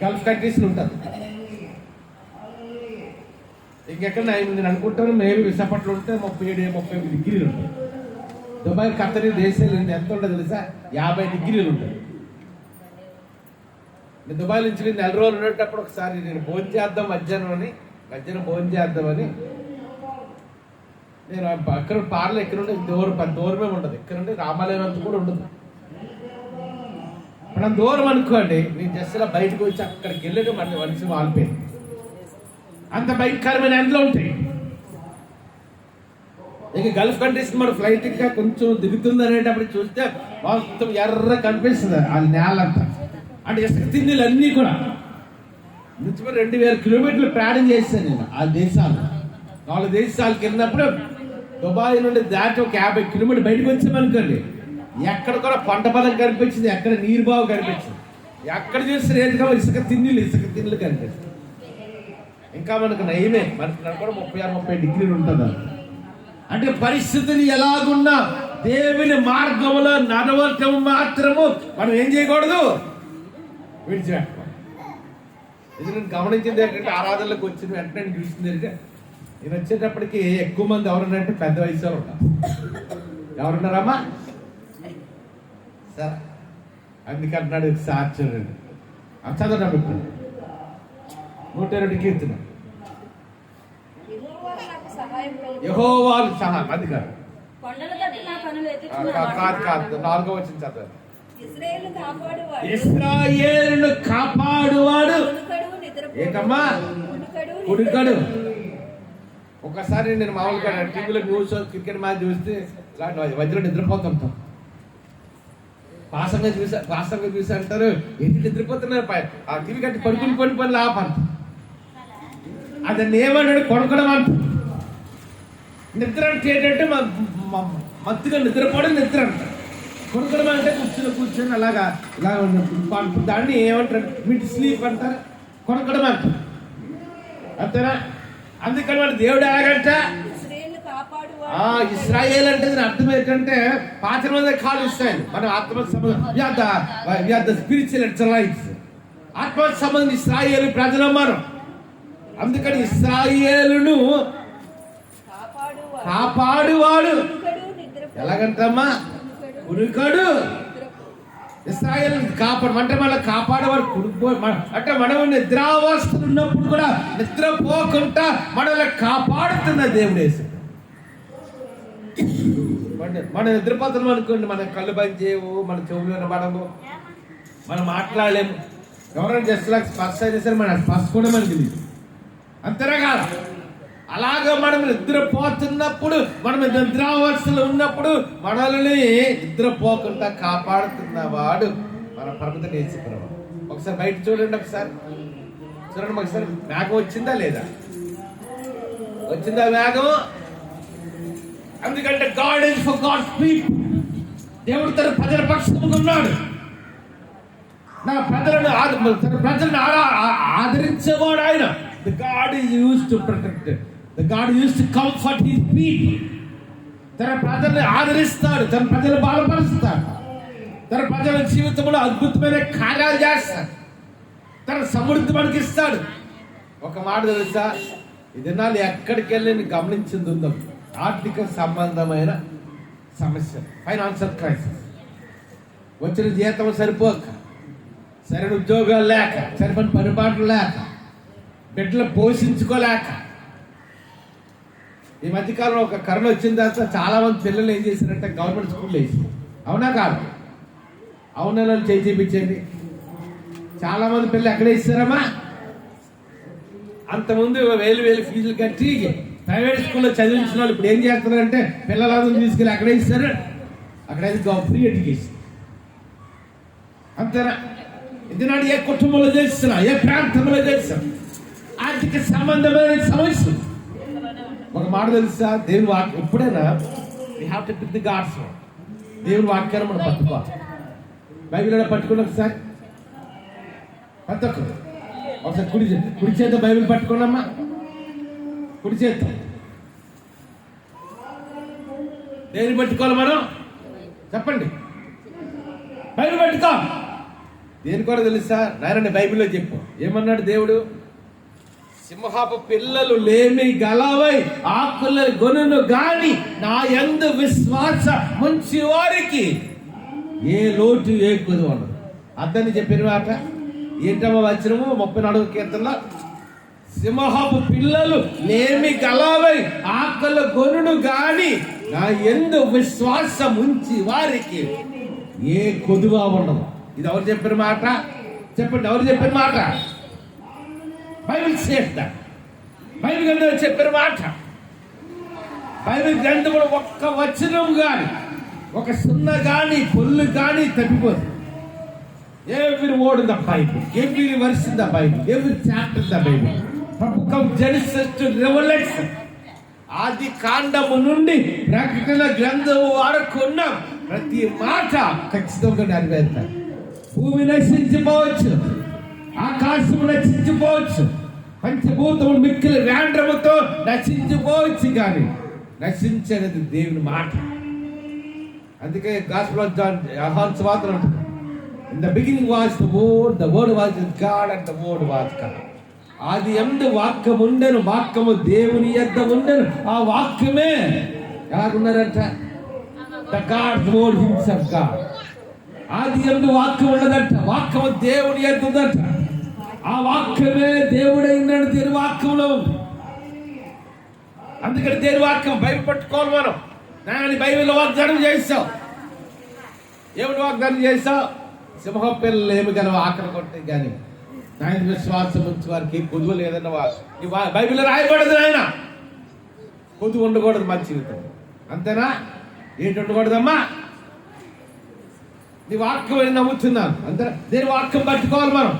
గల్ఫ్ కంట్రీస్లో ఉంటుంది. ఇంకెక్కడ నేను అనుకుంటాను మేబీ విశాఖపట్నం ఉంటే 37-38 డిగ్రీలు ఉంటాయి. దుబాయ్ ఖత్తర్ దేశాలు ఎంత ఉంటుంది తెలుసా, 50 డిగ్రీలు ఉంటుంది. నేను దుబాయ్ నుంచి 4 రోజులు ఉండేటప్పుడు ఒకసారి నేను భోజనం చేద్దాం మధ్యాహ్నం భోజనం చేద్దామని నేను అక్కడ పార్లు ఎక్కడ ఉంటే దూరమే ఉండదు. ఇక్కడ నుండి రామాలయం అంత కూడా ఉండదు. మనం దూరం అనుకోండి, నేను జస్ట్ ఇలా బయటకు వచ్చి అక్కడికి వెళ్ళి మనిషి వాలిపోయింది. అంత భయంకరమైన ఎండలు ఉంటాయి. ఇక గల్ఫ్ కంట్రీస్ మన ఫ్లైట్ ఇంకా కొంచెం దిగుతుంది అనేటప్పుడు చూస్తే మొత్తం ఎర్ర కనిపిస్తుంది ఆ నేలంతా. అంటే ఇసుక తిన్నీళ్ళు అన్నీ కూడా నుంచి 2000 కిలోమీటర్లు ప్రయాణం చేశాను నేను ఆ దేశాలు. 4 దేశాలకు వెళ్ళినప్పుడు దుబాయ్ నుండి దాటి ఒక 50 కిలోమీటర్లు బయటకు వచ్చామనుకోండి, ఎక్కడ కూడా పంట పొలం కనిపించింది, ఎక్కడ నీరు బావు కనిపించింది, ఎక్కడ చూస్తే ఏదిగా ఇసుక తిన్నీళ్ళు కనిపిస్తుంది. ఇంకా మనకు నయమే, మనకు కూడా 36-30 డిగ్రీలు ఉంటుంది. అంటే పరిస్థితులు ఎలాగున్నా దేవుని మార్గంలో నడవటం మాత్రము మనం ఏం చేయకూడదు, విడిచిపెట్టుకోవాలి. ఇది నేను గమనించింది ఏంటంటే, ఆరాధనలకు వచ్చిన వెంటనే నేను చూసింది ఏంటంటే, నేను వచ్చేటప్పటికి ఎక్కువ మంది ఎవరున్నారంటే పెద్ద వయసు ఉన్నారు. ఎవరున్నారమ్మా సరే, అందుకంటున్నాడు సార్ చూడండి చదవడం 102 కీర్తన. యెహోవాకు సహాయం, అది కాదు, 4వ వచనం చదవండి. ఇశ్రాయేలును కాపాడువాడు ఏంటమ్మా, కుడికడు. ఒకసారి నేను మామూలుగా టీవీలో న్యూస్ క్రికెట్ మ్యాచ్ చూస్తే మధ్యలో నిద్రపోతుంటాం. పాసంగా చూసి అంటారు, ఏంటి నిద్రపోతున్నారు, ఆ టీవీ కట్టి పడుకుని లాపంట. అతన్ని ఏమన్నాడు, కొనుక్కడం అంట. నిద్ర అంటే ఏంటంటే మత్తుగా నిద్రపోవడం నిద్ర అంట. కొనుక్కడం అంటే కూర్చొని అలాగా ఇలా దాన్ని ఏమంటారు, మిడ్ స్లీప్ అంటారు, కొనుక్కడం అంట. అంతేనా? అందుకని వాడు దేవుడు ఎలాగంట, ఇశ్రాయేల్ అంటే అర్థం ఏంటంటే పాత్ర మీద కాలు ఇస్తాయి. మనం ఆత్మ సంబంధం స్పిరిచువల్ ఎక్సర్సైజ్, ఆత్మ సంబంధం ఇశ్రాయేలు ప్రజలు మనం. అందుకని ఇశ్రాయేలును కాపాడువాడు ఎలాగంటమ్మా, కునుకడు. ఇశ్రాయేలు కాపాడు అంటే మళ్ళీ కాపాడేవాడు కుడుకో అంటే మనం నిద్రావస్థలు ఉన్నప్పుడు కూడా నిద్రపోకుండా మనల్ని కాపాడుతున్న దేవుడు వేసి. మనం నిద్రపోతున్నాం అనుకోండి, మన కళ్ళు బంద్ చేయవు, మన చెవులు వినబడము, మనం మాట్లాడలేము. ఎవరైనా జస్ట్ లాగా స్పర్శ అయినా సరే మన స్పర్శ కూడా మనకి తెలియదు. అంతేనా కాదు? అలాగా మనం నిద్రపోతున్నప్పుడు, మనం నిద్రావస్థలో ఉన్నప్పుడు మనల్ని నిద్రపోకుండా కాపాడుతున్నవాడు మన పరమత నేర్చుకున్నవాడు. ఒకసారి బయట చూడండి, ఒకసారి మేఘం వచ్చిందా లేదా? వచ్చిందా మేఘం? ఎందుకంటే God is for God's people. దేవుడు తన ప్రజల పక్షంగా ఉన్నాడు. తన ప్రజలను ఆదరించేవాడు ఆయన. The God is used to protect. The God is used to comfort his people. తన ప్రజల్ని ఆదరిస్తాడు, తన ప్రజలు బలపరుస్తాడు, తన ప్రజల జీవితంలో అద్భుతమైన కార్యాలు చేస్తాడు, తన సమృద్ధి మనకి ఇస్తాడు. ఒక మాట తెలుసా, ఇది నాళ్ళు ఎక్కడికి వెళ్ళి గమనించింది ఉందో, ఆర్థిక సంబంధమైన సమస్య, ఫైనాన్షియల్ క్రైసిస్. వచ్చిన జీతం సరిపోక, సరైన ఉద్యోగాలు లేక, సరిపడిన పరిపాట్లు లేక, బిడ్డలు పోషించుకోలేక, ఈ మధ్యకాలంలో ఒక కరోనా వచ్చిన తర్వాత చాలా మంది పిల్లలు ఏం చేశారంటే గవర్నమెంట్ స్కూల్లో వేసి. అవునా కాదు? అవునా? చేయి చూపించండి. చాలా మంది పిల్లలు ఎక్కడ ఇస్తారమ్మా? అంతకుముందు వేలు ఫీజులు కట్టి ప్రైవేట్ స్కూల్లో చదివించిన వాళ్ళు ఇప్పుడు ఏం చేస్తున్నారంటే పిల్లలందరూ తీసుకెళ్ళి అక్కడే ఇస్తారు, అక్కడైతే ఫ్రీ ఎడ్యుకేషన్. అంతేనా? ఇది నాడు ఏ కుటుంబంలో చేస్తున్నా, ఏ ప్రాంతంలో చేస్తున్నా, ఆర్థిక సంబంధమైన సమస్యలు. ఒక మాట తెలుసా, దేవుని వాక్యం ఎప్పుడైనా we have to pick the God's word. దేవుని వాక్యాన్ని మనం పట్టుకోవాలి. బైబిల్ పట్టుకుని ఒకసారి ప్రతి ఒక్కరు ఒకసారి కుడి చేత బైబిల్ పట్టుకోండమ్మా. కుడి చేత దేని పట్టుకోవాలి మనం? చెప్పండి. బైబిల్ పట్టుకో. దేని కూడా తెలుసా? నాయన బైబిల్లో చెప్పు. ఏమన్నాడు దేవుడు? సింహపు పిల్లలు లేమి గలవై ఆకుల గొనును గాని నా యందు విశ్వాస మంచి వారికి ఏ లోటు ఏ కొదువ ఉండదు. అతన్ని చెప్పిన మాట ఏంటమ్మా? వచనము 34వ కీర్తనలో, సింహపు పిల్లలు లేమి గలవై ఆకుల గొనును గాని నా యందు విశ్వాసం ఉంచి వారికి ఏ కొదువ ఉండదు. ఇది ఎవరు చెప్పిన మాట? చెప్పండి, ఎవరు చెప్పిన మాట? బైబిల్ చేస్తా. బైబిల్ గ్రంథం చెప్పిన మాట. బైబిల్ గ్రంథంలో ఒక్క వచనం కానీ, ఒక సున్న కానీ, పొల్లు కానీ తప్పిపోదు. Every word in the Bible, every verse in the Bible, every chapter in the Bible, from Genesis to Revelation, ఆది కాండము నుండి ప్రకటన గ్రంథం వరకు ఉన్న ప్రతి మాట ఖచ్చితంగా నెరవేరుతాయి. భూమి నశించిపోవచ్చు, ఆకాశము నశించిపోవచ్చు, పంచభూతములు మిక్కిలి వేండ్రముతో నశించిపోవచ్చు, కానీ నశించేది దేవుని మాట. అందుకే గాస్పెల్ ఆఫ్ జాన్ యోహాను సువార్తలో ఉంటుంది, in the beginning was the word was with God and the word was God. ఆది యందు వాక్యము ఉండెను, వాక్యము దేవుని యొద్ద ఉండెను, ఆ వాక్యమే ఎలాగున్నారంట? the God, the word himself God. ఆది యందు వాక్యం ఉన్నదంట, వాక్యము దేవుని యొద్ద ఉందంట, ఆ వాక్యమే దేవుడైనాడు. దేని వాక్యంలో ఉంది. అందుకని దేని వాక్యం బైబిల్ పట్టుకోవాలి మనం. నేను బైబిల్ వాగ్దానం చేస్తావు. ఏమిటి వాగ్దానం చేస్తావు? సింహ పిల్లలు ఏమి గలవు ఆకలి కొట్టే కానీ ఆయన విశ్వాసం ఉంచి వారికి కొదువ లేదన్న బైబిల్లో రాయబడదు. ఆయన కొదువు ఉండకూడదు మన జీవితం. అంతేనా? ఏంటి ఉండకూడదమ్మా? నీ వాక్యం అని నమ్ముతున్నాను. అంతే, దేని వాక్యం పట్టుకోవాలి మనం.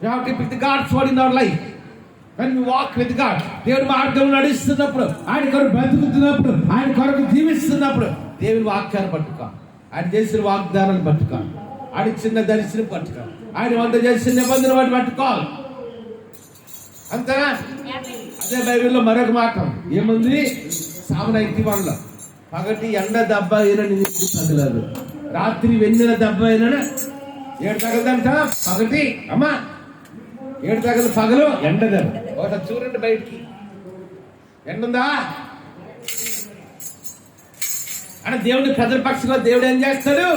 We have to pick the God's word in our life. When we walk with God, దేవుడి మార్గం నడుస్తున్నప్పుడు, ఆయన కొరకు బ్రతుకుతున్నప్పుడు, ఆయన కొరకు జీవిస్తున్నప్పుడు దేవుని వాక్యాన్ని పట్టుకోవాలి. ఆయన చేసిన వాగ్దానాన్ని పట్టుకోవాలి. ఆయన చిన్న దర్శనం పట్టుకోవాలి. ఆయన వంద చేసిన నిబంధన వాటి పట్టుకోవాలి. అంతేనా? అదే బైబిల్లో మరొక మాట ఏముంది? సామెత 91లో, పగటి ఎండ దెబ్బ అయినా నీకు తగలదు, రాత్రి వెన్నెల దెబ్బ అయినా ఏడు తగలదంట. పగటి అమ్మా ఏడు తగలు, పగలు ఎండ దెబ్బ. ఒకసారి చూడండి బయటికి, ఎండ ఉందా అని దేవుడిని ప్రజల పక్షంగా దేవుడు ఏం చేస్తాడు?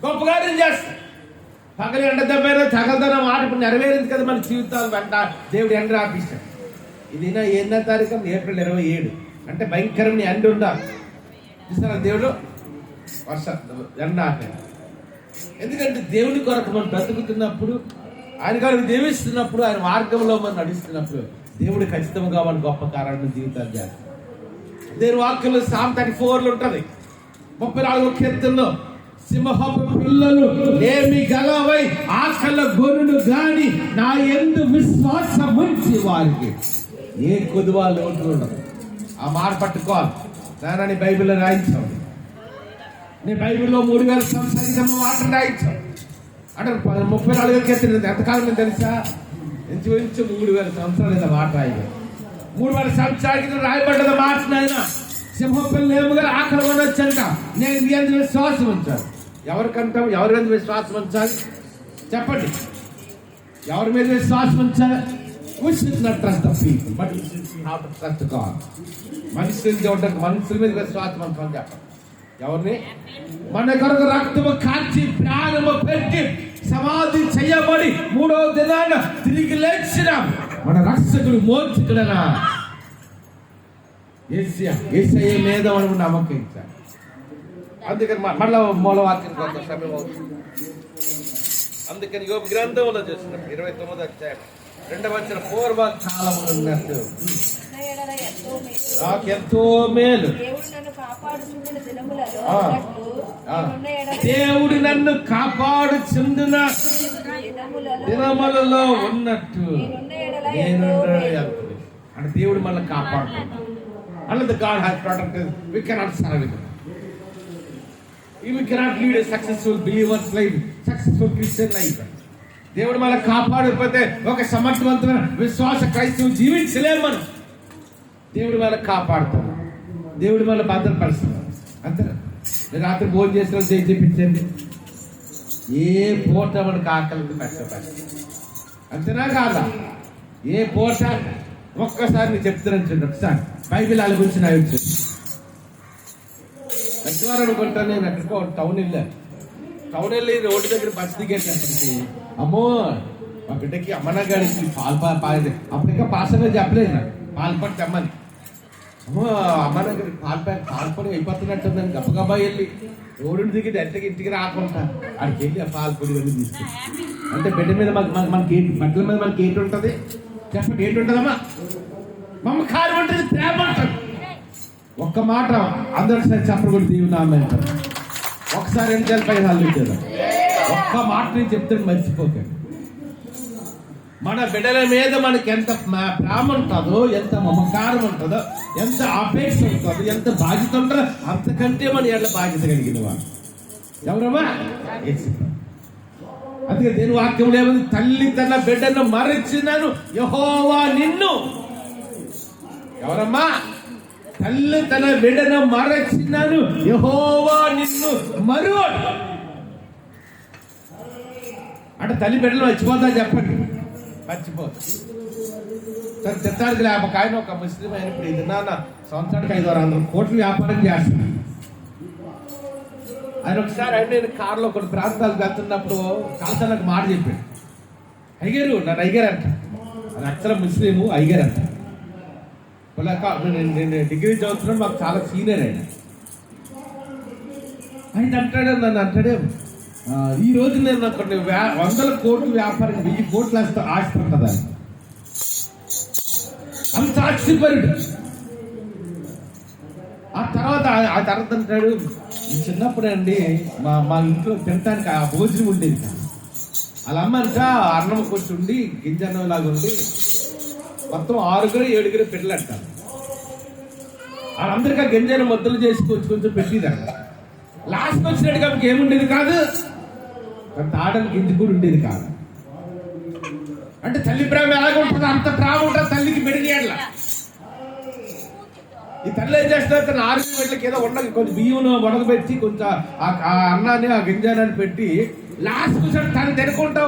గొప్ప కార్యం చేస్తాడు. పగలు ఎండ దెబ్బైనా తగలదన్న మాట ఇప్పుడు నెరవేరింది కదా మన జీవితాలు. వెంట దేవుడు ఎండ ఆపిస్తాడు. ఇది ఎన్నో తారీఖు? ఏప్రిల్ 27. అంటే భయంకరమైన ఎండ ఉండాలి. చూసారా దేవుడు వర్ష ఎండ ఆపాడు. ఎందుకంటే దేవుని కొరకు మనం బ్రతుకుతున్నప్పుడు, ఆయన కొరకు జీవిస్తున్నప్పుడు, ఆయన మార్గంలో మనం నడుస్తున్నప్పుడు దేవుడు ఖచ్చితంగా మన గొప్ప కారణం జీవితాలు చేస్తాడు. దేవుని వాక్యంలో సామ్ 34లో ఉంటుంది, 34వ కీర్తనలో, సింహపు పిల్లలు లేమి గలవై ఆకలి గొనును గాని నా యందు విశ్వాసం ఉంచి వారికి ఏ కొదువ లోటు ఉండదు. ఆ మాట పట్టుకోవాలి. నాన్న బైబిల్లో రాయించావు. నీ బైబిల్లో 3000 సంవత్సరాల మాట రాయించావు అంటే 34వ కీర్తన ఎంతకాలం తెలుసా? ఇంచుమించు 3000 సంవత్సరాలు ఏదో మాట రాయలేదు. 3000 సంవత్సరాల కింద రాయబడ్డది మాట. నాయన సింహపిల్లలు ఏముగా ఆకలి కొనొచ్చంట, నేను మీ అందరూ విశ్వాసం ఉంచాను. ఎవరికంటాం? ఎవరి మీద విశ్వాసం ఉంచాలి? చెప్పండి, ఎవరి మీద విశ్వాసం ఉంచాలి? We should not trust the people, but we should have to trust God. మనుషుల మీద విశ్వాసం ఉంచాలని చెప్పండి. ఎవరిని? మన కొరకు రక్తము కాచి ప్రాణము పెట్టి సమాధి చేయబడి 3వ దినాన తిరిగి లేచిన మన రక్షకుడు మోక్షకుడనా యేసయ్య మీద మనం నమ్మకించాలి. అందుకని మళ్ళా మూలవాక్యం కొంత సమయం అవుతుంది. అందుకని యోబు గ్రంథంలో చూస్తున్నాం 29వ అధ్యాయం రెండవ వచ్చిన పూర్వకాలములు ఉన్నట్టు నా ఎడల ఎంతో మేలు. నాకెంతో మేలు. దేవుడు నన్ను కాపాడుచుండిన దినములలో ఆ. ఉన్నట్లు నేనున్న ఎడల దేవుడు నన్ను కాపాడు చెందిన దినములలో ఉన్నట్టు నేనున్న ఎడల నేను ఎంతో మేలు. అంటే దేవుడు మనల్ని కాపాడుతున్నాడు. Unless God has protected, we cannot serve Him. We cannot lead a successful believer's life, successful Christian life. దేవుడు మనల్ని కాపాడకపోతే ఒక సమర్థవంతమైన విశ్వాస క్రైస్తవులు జీవించలేము మనం. దేవుడు మనల్ని కాపాడుతాడు, దేవుడు మనల్ని భద్రపరుస్తున్నాడు. అంతే. నేను రాత్రి భోజనం చేసిన చేయించండి, ఏ పూట మనకు ఆకలికి కష్టపడి, అంతేనా కాదా? ఏ పూట ఒక్కసారి నేను చెప్తున్నాను చూడండి. ఒకసారి బైబిల్ వాళ్ళ గురించి నా వచ్చి లక్ష్మారు అనుకుంటాను. నేను ఎక్కడికో టౌన్ వెళ్ళి రోడ్డు దగ్గర బస్సు దిగేటప్పటికి అమ్మో మా బిడ్డకి అమ్మనగాడికి పాలు అప్పటికా పాసగా చెప్పలేదు నాకు పాలు పడి తెమ్మని. అమ్మో అమ్మనగారికి పాలు పొడి అయిపోతున్నట్టుందని గబగబా వెళ్ళి రోడ్డు దిగి డైరెక్ట్గా ఇంటికి రాకుండా అక్కడికి వెళ్ళి ఆ పాలు పొడి వెళ్ళి తీసుకుంది. అంటే బిడ్డ మీద మనకి బట్టల మీద మనకి ఏంటి ఉంటుంది చెప్పండి? ఏంటి ఉంటుందమ్మా? మమకారం ఉంటుంది, ప్రేమ ఉంటుంది. ఒక్క మాట అందరూ సరే చెప్పకూడదు. దేవుని నామమున ఒకసారి 2 పై హల్లుతారు. ఒక్క మాట నేను చెప్తాను, మర్చిపోకండి. మన బిడ్డల మీద మనకి ఎంత ప్రేమ ఉంటుందో, ఎంత మమకారం ఉంటుందో, ఎంత అపేక్ష ఉంటుందో, ఎంత బాధ్యత ఉంటుందో, అంతకంటే మన ఎట్ల బాధ్యత కలిగిన వాడు ఎవరమ్మా? అందుకే దేని వాక్యంలో ఏముంది? తల్లి తన బిడ్డను మరచినను యెహోవా నిన్ను. ఎవరమ్మా? తల్లి తన బిడ్డను మరచినను యెహోవా నిన్ను మరువడు. అంటే తల్లి బిడ్డలు మర్చిపోతా చెప్పండి? మర్చిపోతా. సరే చిత్తానికి లేక ఆయన ఒక ముస్లిం అయినప్పుడు ఇది నాన్న సంవత్సరానికి 500 కోట్ల వ్యాపారం చేస్తున్నాడు. ఆయన ఒకసారి అయితే నేను కారులో కొన్ని ప్రాంతాలకు వెళ్తున్నప్పుడు కాస్త నాకు మాట చెప్పాడు. అయ్యారు నన్ను అయ్యారు అంట. అది అక్షరం ముస్లిము అయ్యారు అంట. నేను డిగ్రీ చదువుతున్నాను, మాకు చాలా సీనియర్ ఆయన. ఆయన అంటాడు, నన్ను అంటాడే ఈ రోజు నేను కొన్ని 100 కోట్లు వ్యాపారం 1000 కోట్లు ఆశపడుతుంది. అంత ఆశపరుడు. ఆ తర్వాత అంటాడు, చిన్నప్పుడు అండి మా ఇంట్లో తినటానికి ఆ భోజనం ఉండేది కాదు. వాళ్ళ అమ్మ అంట అన్నం కొంచెం ఉండి గింజ అన్నం లాగా ఉండి మొత్తం 6-7 పిల్లలు అంటారు. వాళ్ళందరికీ ఆ గింజను ముద్దలు చేసి కొంచెం పెట్టిదంట. లాస్ట్ వచ్చినట్టుగా ఆమెకి ఏముండేది కాదు, తాడని గింజ కూడా ఉండేది కాదు. అంటే తల్లి ప్రేమ ఎలాగ ఉంటుందో అంత ప్రేమ ఉంటుంది తల్లికి బిడ్డని. ఈ తల్లి ఏం చేస్తారు, తన 6 బిడ్డలకి ఏదో ఉండదు కొంచెం బియ్యం వడకబెట్టి కొంచెం ఆ అన్నాన్ని ఆ గింజాన్ని పెట్టి లాస్ట్ కూర్చొని తను తినకుండా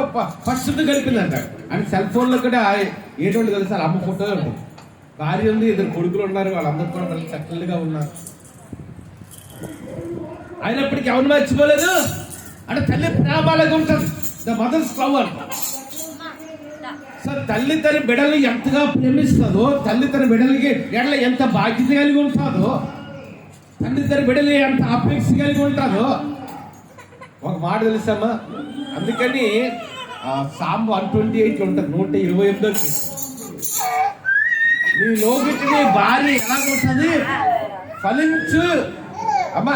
ఫస్ట్ కలిపిందంట. అని సెల్ ఫోన్లో కూడా ఏంటంటే తెలుసు, అమ్మ ఫోటో ఉంటుంది, భార్య ఉంది, 2 కొడుకులు ఉన్నారు, వాళ్ళందరూ కూడా మళ్ళీ సెటిల్డ్గా ఉన్నారు. అయినప్పటికీ ఎవరు మర్చిపోలేదు. అంటే తల్లి ప్రేమ అలాగే ఉంటుంది. The mothers power. సార్ తల్లి తన బిడ్డల్ని ఎంతగా ప్రేమిస్తుందో, తల్లి తన బిడ్డలకి ఎట్లా ఎంత బాధ్యత కలిగి ఉంటుందో, తల్లి తన బిడ్డలు ఎంత అపేక్ష కలిగి ఉంటుందో ఒక మాట తెలుసమ్మా. అందుకని సామ్ 128 ఉంటుంది, 128 నీ లోకిని భార్య ఎలాగుంటుంది? ఫలించు అమ్మా,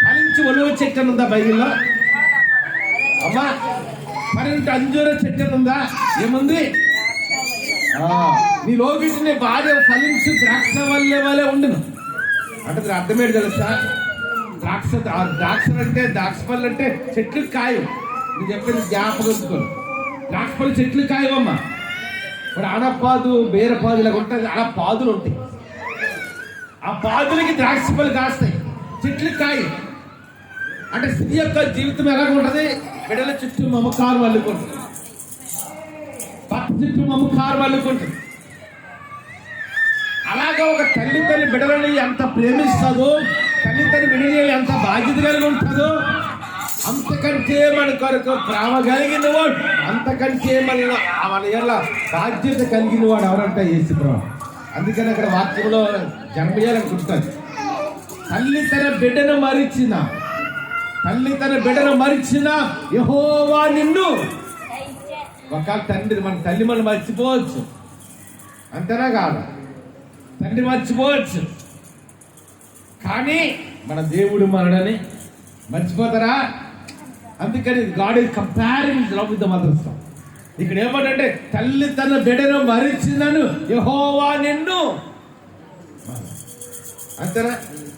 ఫలించి ఒలువ చెట్టు ఉందా బైబిల్లో? అమ్మా ఫలించి అంజూర చెట్టు ఉందా? ఏముంది? నీ లోకిని భార్య ఫలించి ద్రాక్ష వల్లే ఉండును. అంటే అర్థమేంటి తెలుసా? ద్రాక్ష అంటే ద్రాక్ష పళ్ళు అంటే చెట్లు కాయవు. నేను చెప్పేది జ్ఞాపకం. ద్రాక్ష పళ్ళు చెట్లు కాయవమ్మా. ఇప్పుడు ఆనపాదు బేరపాదు ఇలా ఉంటుంది, అలా పాదులు ఉంటాయి. ఆ పాదులకి ద్రాక్ష పళ్ళు కాస్తాయి, చెట్లు కాయ. అంటే స్త్రీ యొక్క జీవితం ఎలాగ ఉంటుంది? బిడ్డల చుట్టూ మమకారం అల్లుకుంటుంది, భర్త చుట్టూ మమకారం అల్లుకుంటుంది. అలాగా ఒక తల్లి తల్లి బిడ్డలని ఎంత ప్రేమిస్తుందో, తల్లి తల్లి బిడ్డలు ఎంత బాధ్యత కలిగి ఉంటుందో, అంతకంటే మన కొరకు ప్రేమ కలిగిన వాడు, అంతకంటే మన ఎలా బాధ్యత కలిగిన వాడు ఎవరంటే యేసుప్రభువు. అందుకని అక్కడ వాక్యంలో జన్మయాలనుకుంటుంది, తల్లి తన బిడ్డను మరిచిన యెహోవా నిన్ను. ఒకవేళ తండ్రి మన తల్లి మనం మర్చిపోవచ్చు, అంతేనా కాదు? తండ్రి మర్చిపోవచ్చు, కానీ మన దేవుడు మనడని మర్చిపోతారా? అందుకని God is comparing love with the mothers. ఇక్కడ ఏమంటే తల్లి తన బిడ్డను మరిచినను యెహోవా నిన్ను, అంతేనా?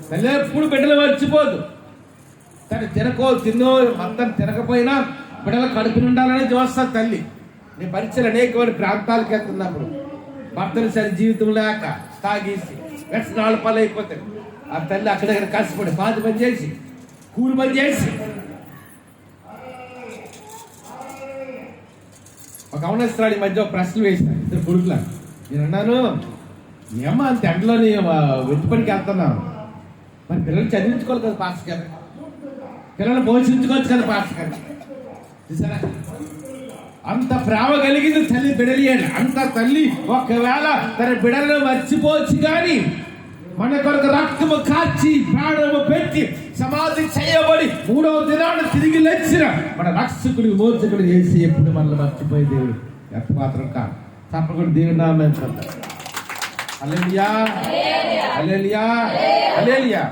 తల్లి ఎప్పుడు బిడ్డలు మర్చిపోదు. తను తిన్నో మొత్తం తినకపోయినా బిడ్డలు కడుపు ఉండాలని చూస్తారు తల్లి. నీ పరీక్షలు అనేకమైన ప్రాంతాలకు వెళ్తున్నప్పుడు భర్తలు సరి జీవితం లేక తాగేసి వ్యసనాలు పాలైపోతాయి. ఆ తల్లి అక్కడక్కడ కష్టపడి పాతి పని చేసి కూలి పని చేసి, ఒక అవనస్తురాడు ఈ మధ్య ఒక ప్రశ్న వేసిన ఇద్దరు కొడుకులా. నేను అన్నాను, మీ అమ్మ అంత ఎండలోని వెంటి పనికి వెళ్తున్నాను, మరి పిల్లలు చదివించుకోవాలి కదా పాస్టర్ గారు, పిల్లలు పోషించుకోవచ్చు కదా పాస్టర్ గారు. చూసారా అంత ప్రేమ కలిగింది తల్లి బిడలి అని. అంత తల్లి ఒకవేళ తన బిడలను మర్చిపోవచ్చు, కానీ మన కొరకు రక్తము కాచి ప్రాణము పెట్టి సమాధి చేయబడి 3వ దినాన్ని తిరిగి లేచిన మన రక్షకుడి మోచకుడు చేసి ఎప్పుడు మనల్ని మర్చిపోయే దేవుడు ఎంత మాత్రం కాదు. తప్పకుండా దేవుడి నామం హల్లెలూయా, హల్లెలూయా, హల్లెలూయా.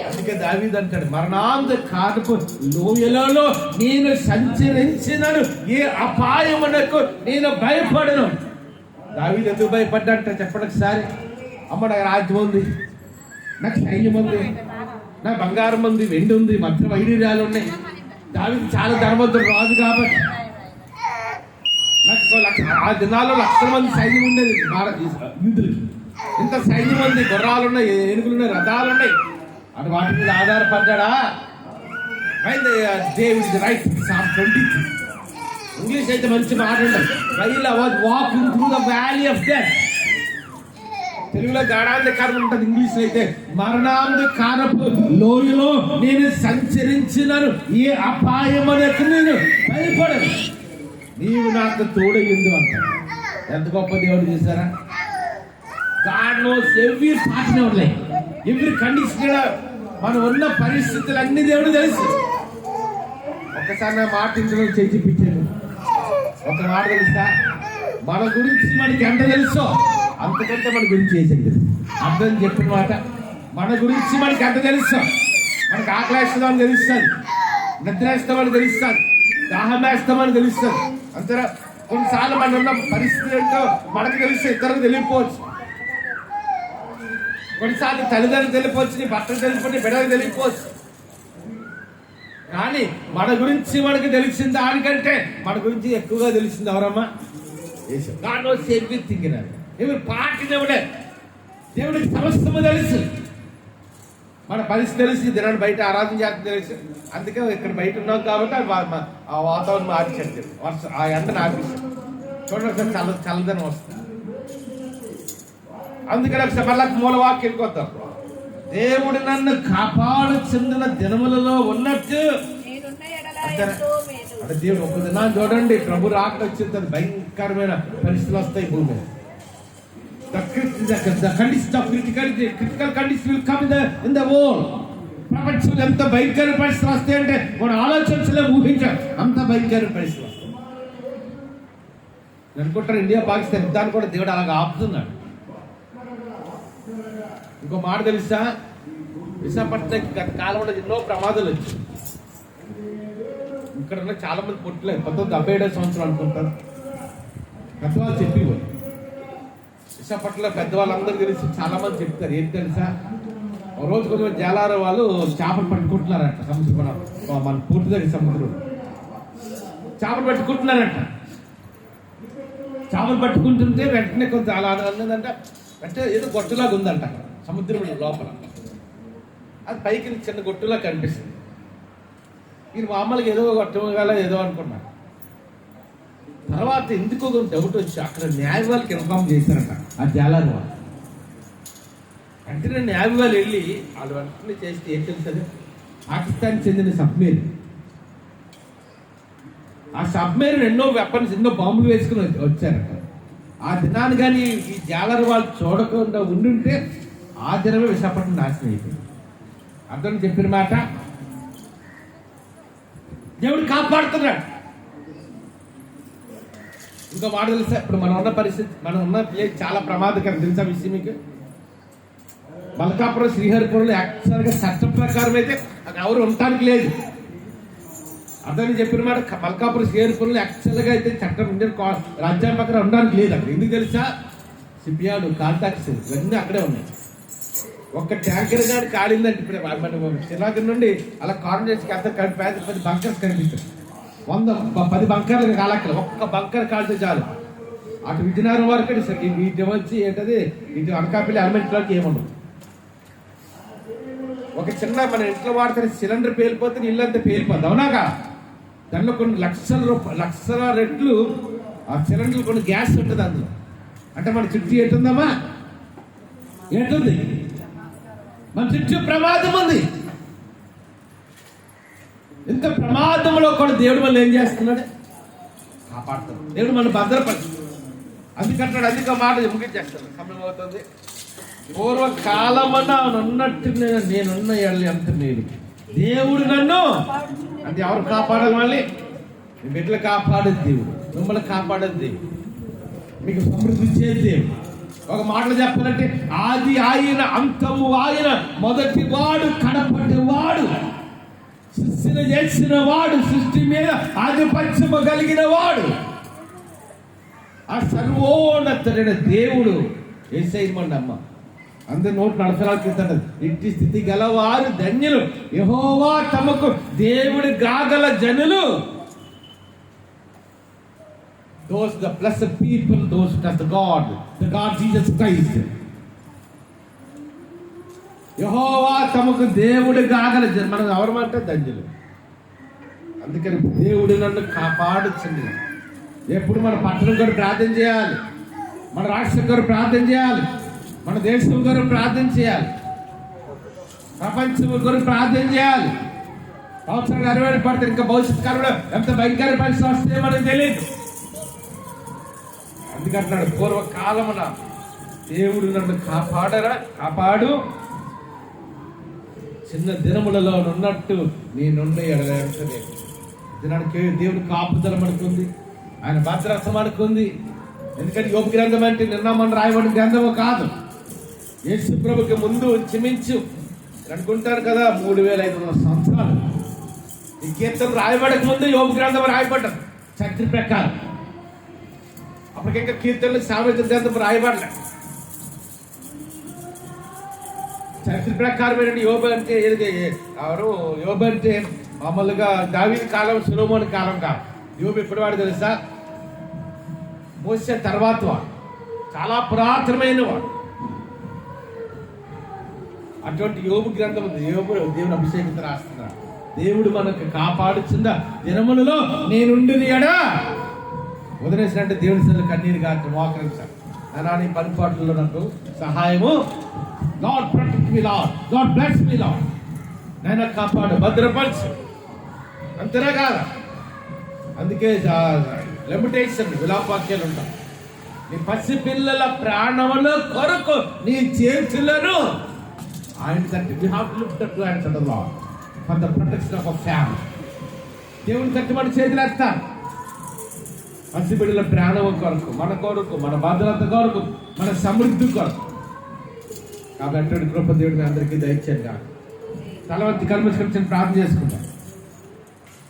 అందుకే దావీదు అంటాడు, మరణాంత కాదుకు లోయలలో నేను సంచరించినను ఏ అపాయమునకు నేను భయపడను. దావీదు ఎందుకు భయపడ్డంట చెప్పండి ఒకసారి. అమ్మ నాకు రాజ్యం ఉంది, నాకు సైన్యం ఉంది, నా బంగారం ఉంది, వెండి ఉంది, మధ్య వైడూర్యాలు ఉన్నాయి. దావీదు చాలా ధనవంతుడు రాజు కాబట్టి ఆ దినాల్లో 1,00,000 మంది సైన్యం ఉండేది యూదులకి. ఇంత సైన్యం ఉంది, గుర్రాలు ఉన్నాయి, ఏనుగులు ఉన్నాయి, రథాలు ఉన్నాయి. అది వాటి మీద ఆధారపడ్డా. దేవుడి రైట్ సామ్ 22. ఇంగ్లీష్ అయితే మంచి మాట ఉండదు. While was walking through the valley of death. తెలుగులో గాఢాంధకారం ఉంటుంది, ఇంగ్లీష్ అయితే మరణాంధకారపు లోయలో నేను సంచరించినను ఏ అపాయమునకు నేను భయపడను, నీవు నాకు తోడయ్యింది అంటాడు. ఎంత గొప్ప దేవుడు చూసారా? God knows every part in our life, every condition. మనం ఉన్న పరిస్థితులు అన్ని దేవుడు తెలుసు. ఒక్కసారి నా మాట ఇంట్లో చేయించాను. ఒక మాట తెలుసా, మన గురించి మనకి ఎంత తెలుసో అంతకంటే మన గురించి చేసేది అర్థం చెప్పిన మాట. మన గురించి మనకి ఎంత తెలుసో, మనకి ఆకలి వేస్తామని తెలుస్తుంది, నిద్ర వేస్తామని తెలుస్తుంది, దాహం వేస్తామని తెలుస్తుంది. అంతేనా? కొన్నిసార్లు మనం ఉన్న పరిస్థితి ఏంటో మనకు తెలిస్తే ఇతరులకు తెలియకపోవచ్చు. కొన్నిసార్లు తల్లిదండ్రులు తెలియపోవచ్చు, నీ భర్తకు తెలియకపోతే బిడ్డలకు తెలియకపోవచ్చు. కానీ మన గురించి మనకు తెలిసిన దానికంటే మన గురించి ఎక్కువగా తెలిసింది ఎవరమ్మా? God knows everything in us. ఎవరి పార్టీ దేవుడే. దేవుడికి సమస్తము తెలుసు. మన పరిస్థితి తెలిసి దినాన్ని బయట ఆరాధన చేస్తే తెలుసు. అందుకే ఇక్కడ బయట ఉన్నాం కాబట్టి ఆ వాతావరణం మార్చేది, వర్షం ఆ ఎండను ఆపేసి చూడండి చల్లదనం వస్తుంది. అందుకని ఒకసారి మళ్ళా మూలవాక్యం వెళ్ళిపోతాం. దేవుడు నన్ను కాపాడు చెందిన దినములలో ఉన్నట్టు అంటే దేవుడు ఒక దినాన్ని చూడండి, ప్రభు రాక వచ్చింది, భయంకరమైన పరిస్థితులు వస్తాయి భూమి మీద. Critical condition will come in the world. ప్రపంచంలో ఎంత భయంకర పరిస్థితులు వస్తాయంటే మనం ఆలోచించలే, ఊహించాం. అంత భయంకర పరిస్థితులు వస్తాయి. అనుకుంటారు ఇండియా పాకిస్తాన్ యుద్ధాన్ని కూడా దేవుడు అలాగ ఆపుతున్నాడు. ఇంకో మాట తెలుసా, విశాఖపట్నం గత కాలంలో ఎన్నో ప్రమాదాలు వచ్చాయి. ఇక్కడ ఉన్న చాలా మంది పుట్టలేదు, 1977 సంవత్సరం అనుకుంటారు. పెద్దవాళ్ళు చెప్పేవాళ్ళు, విశాఖపట్నంలో పెద్దవాళ్ళందరూ తెలిసి చాలా మంది చెప్తారు. ఏంటి తెలుసా, ఒక రోజు కొంచెం జాలార వాళ్ళు చేపలు పట్టుకుంటున్నారంట సముద్రం, మన పూర్తి దగ్గర సముద్రం చేపలు పట్టుకుంటున్నారంట. చేపలు పట్టుకుంటుంటే వెంటనే కొంచెం అలా అన్నదంట, వెంటనే ఏదో గొట్టులాగా ఉందంట సముద్రం లోపల. అది పైకి చిన్న గొట్టులా కనిపిస్తుంది. మీరు మామూలుగా ఏదో గొట్టగల ఏదో అనుకున్నారు. తర్వాత ఎందుకో డౌట్ వచ్చి అక్కడ న్యాయ వాళ్ళకి ఇన్ఫార్మ్ చేశారంట ఆ జాలార్ వాళ్ళు. వెంటనే న్యాయ వాళ్ళు వెళ్ళి వాళ్ళు వెంటనే చేస్తే ఏం తెలుస్తుంది, పాకిస్తాన్ చెందిన సబ్మెరీన్. ఆ సబ్మెరీన్ ఎన్నో వెపన్స్, ఎన్నో బాంబులు వేసుకుని వచ్చారట. ఆ దినాన్ని కానీ ఈ జాలర్ వాళ్ళు చూడకుండా ఉండుంటే ఆ దినమే విశాఖపట్నం నాశనం అయిపోయింది. అర్థం చెప్పిన మాట, దేవుడు కాపాడుతున్నాడు. ఇంకో మాట తెలుసా, ఇప్పుడు మనం ఉన్న పరిస్థితి, మనం ఉన్న ప్లేస్ చాలా ప్రమాదకరం తెలుసా విషయం మీకు. మల్కాపురం శ్రీహరిపురంలో యాక్చువల్గా చట్టం ప్రకారం అయితే అక్కడ ఎవరు ఉండటానికి లేదు. అతను చెప్పిన మాట, మల్కాపురం శ్రీహరిపురంలో యాక్చువల్గా అయితే చట్టం ఇండియన్ రాజ్యాంగం ప్రకారం ఉండడానికి లేదు అక్కడ. ఎందుకు తెలుసా, సిపియాడు కాంటాక్ట్స్ ఇవన్నీ అక్కడే ఉన్నాయి. ఒక్క ట్యాంకర్ గాడి కాలిందంటే ఇప్పుడు మన శ్రీనగర్ నుండి అలా కాన్వెంట్స్కి అంత పెద్ద బంకర్స్ కనిపిస్తుంది. 10 బంకర్లు కాలక్కల, ఒక్క బంకర్ కాలితే చాలు. అటు విజయనగరం వరకు ఇటు వచ్చి ఏంటది, ఇటు అనకాపల్లి ఎలిమెంట్లోకి ఏముండదు. ఒక చిన్న మన ఇంట్లో వాడుతున్న సిలిండర్ పేలిపోతే ఇల్లు అంతా పేలిపోద్ది, అవునాగా. దానిలో కొన్ని లక్షల రెట్లు ఆ సిలిండర్ కొన్ని గ్యాస్ ఉంటుంది అందులో. అంటే మన చుట్టూ ఏంటుందమ్మా, ఏంటుంది, మన చుట్టూ ప్రమాదం ఉంది. ఇంత ప్రమాదంలో కూడా దేవుడు మనం ఏం చేస్తున్నాడు, కాపాడుతాడు. దేవుడు మనం భద్రపడుతుంది. అందుకంటాడు, అందుకే మాట ముగించేస్తాడు, సమయం అవుతుంది. పూర్వకాలమన్నా ఉన్నట్టు నేనున్న ఎంత నేను దేవుడు నన్ను అంటే ఎవరు కాపాడాలి, మళ్ళీ మీ బిడ్డలు కాపాడేది దేవుడు, మిమ్మల్ని కాపాడేది దేవుడు, మీకు సమృద్ధి ఇచ్చేది దేవుడు. ఒక మాటలు చెప్పాలంటే ఆది ఆయన, అంతము ఆయన, మొదటి వాడు, కడపటి వాడు, సృష్టిని చేసిన వాడు, సృష్టి మీద ఆధిపత్యము కలిగిన వాడు, ఆ సర్వోన్నతుడైన దేవుడు యేసయ్యమండి అమ్మ. అందరి 144 క్రితం ఇంటి స్థితి గలవారు ధన్యులు, యెహోవా తమకు దేవుడి గాగల జనులు. Those the blessed people, those who trust the God Jesus Christ. యెహోవా తమకు దేవుడి గాగల జనులు. మనం ఎవరమంటే ధన్యులు. అందుకని దేవుడు నన్ను కాపాడుచుంది. ఎప్పుడు మన పట్టణం గారు ప్రార్థన చేయాలి, మన రాష్ట్రం గారు ప్రార్థన చేయాలి, మన దేశం గారు ప్రార్థన చేయాలి, ప్రపంచం గారు ప్రార్థన చేయాలి. సంవత్సరాలు 60 పడుతుంది, ఇంకా భవిష్యత్ కాలంలో ఎంత భయంకర పరిస్థితి వస్తే మనకు తెలియదు. అందుకంటున్నాడు, పూర్వకాలమున దేవుడు నన్ను కాపాడు, చిన్న దినములలో ఉన్నట్టు నేనున్న ఎడలేంటనే. దినానికి దేవుడు కాపుదల మనకుంది, ఆయన భద్రత మనకుంది. ఎందుకంటే యోబు గ్రంథం అంటే నిన్న మనం రాయబడిన గ్రంథము కాదు. యేసు ప్రభుకి ముందు ఇంచుమించు అనుకుంటారు కదా 3500 సంవత్సరాలు ఈ కీర్తన రాయబడక ముందు యోబు గ్రంథం రాయబడ్డది చరిత్ర ప్రకారం. అప్పటికింకా కీర్తనలు సామెత గ్రంథం రాయబడలే. చరిత్ర ప్రకారం ఏంటంటే యోబు అంటే ఎవరు, యోబు అంటే మామూలుగా దావీదు కాలం, సొలొమోను కాలం కాదు. యోబు ఎప్పుడు వాడు తెలుసా, మోసే తర్వాత వాడు, చాలా పురాతనమైన వాడు. అటువంటి యోబు గ్రంథం ఉంది. యోబు దేవుని అభిషేకంతో రాస్తున్నాడు, దేవుడు మనకు కాపాడుచుందా దినములలో నేనుండి ఎడా వదిలేసినట్టే దేవుని సన్నిధిలో కన్నీరు కాచి మోకరించాలి. నాని పనిపాట్లలో నాకు సహాయము, lord protect me lord, God bless me lord, నాయన కాపాడు, భద్రపరచు. అంతేనా కాదా? అందుకే లిమిటేషన్ విలాపవాక్యాలు ఉంటాయి. నీ పసి పిల్లల ప్రాణముల కొరకు నీ చేతులను ఆయన తట్టి, we have to lift up your hands unto the Lord for the protection of our family. దేవుని తట్టి మన చేతులు ఎత్తాను. పసిబిడ్డల ప్రాణం కొరకు, మన కొరకు, మన భద్రత కొరకు, మన సమృద్ధి కొరకు. కాబట్టి అటువంటి కృప దేవుడిని అందరికీ దయచేయండి. తలవంతి కర్మస్కరించిన ప్రార్థన చేసుకుంటాం.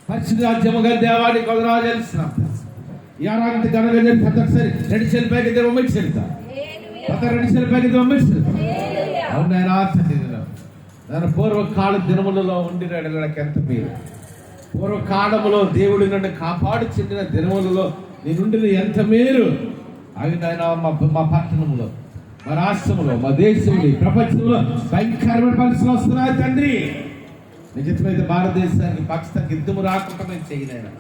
పరిశుద్ధ రాజ్యముగా దేవాన్ని కొదరాలు తెలుస్తున్నాం. ಯಾರಾಗಂತ ಗಣಗಜ ಪತ್ತಕ್ಸರಿ 2 సెల్పైకి పంపించేళ్తా పత 2 సెల్పైకి పంపించేళ్తా. అవును ఆయన ఆశించిన నేను పూర్వకాల దినములలో ఉండిన ఎడలకి ఎంత మీరు, పూర్వకాలములో దేవుడు నన్ను కాపాడు చెందిన దినములలో నేనుండిన ఎంత మీరు. అవి నాయన మా పట్టణంలో, మా రాష్ట్రంలో, మా దేశంలో, ప్రపంచంలో భయంకరమైన పరిస్థితులు వస్తున్నాయి తండ్రి. నిజమైతే భారతదేశానికి పాకిస్తాన్కి యుద్ధము రాకుండా నేను చేయనైనా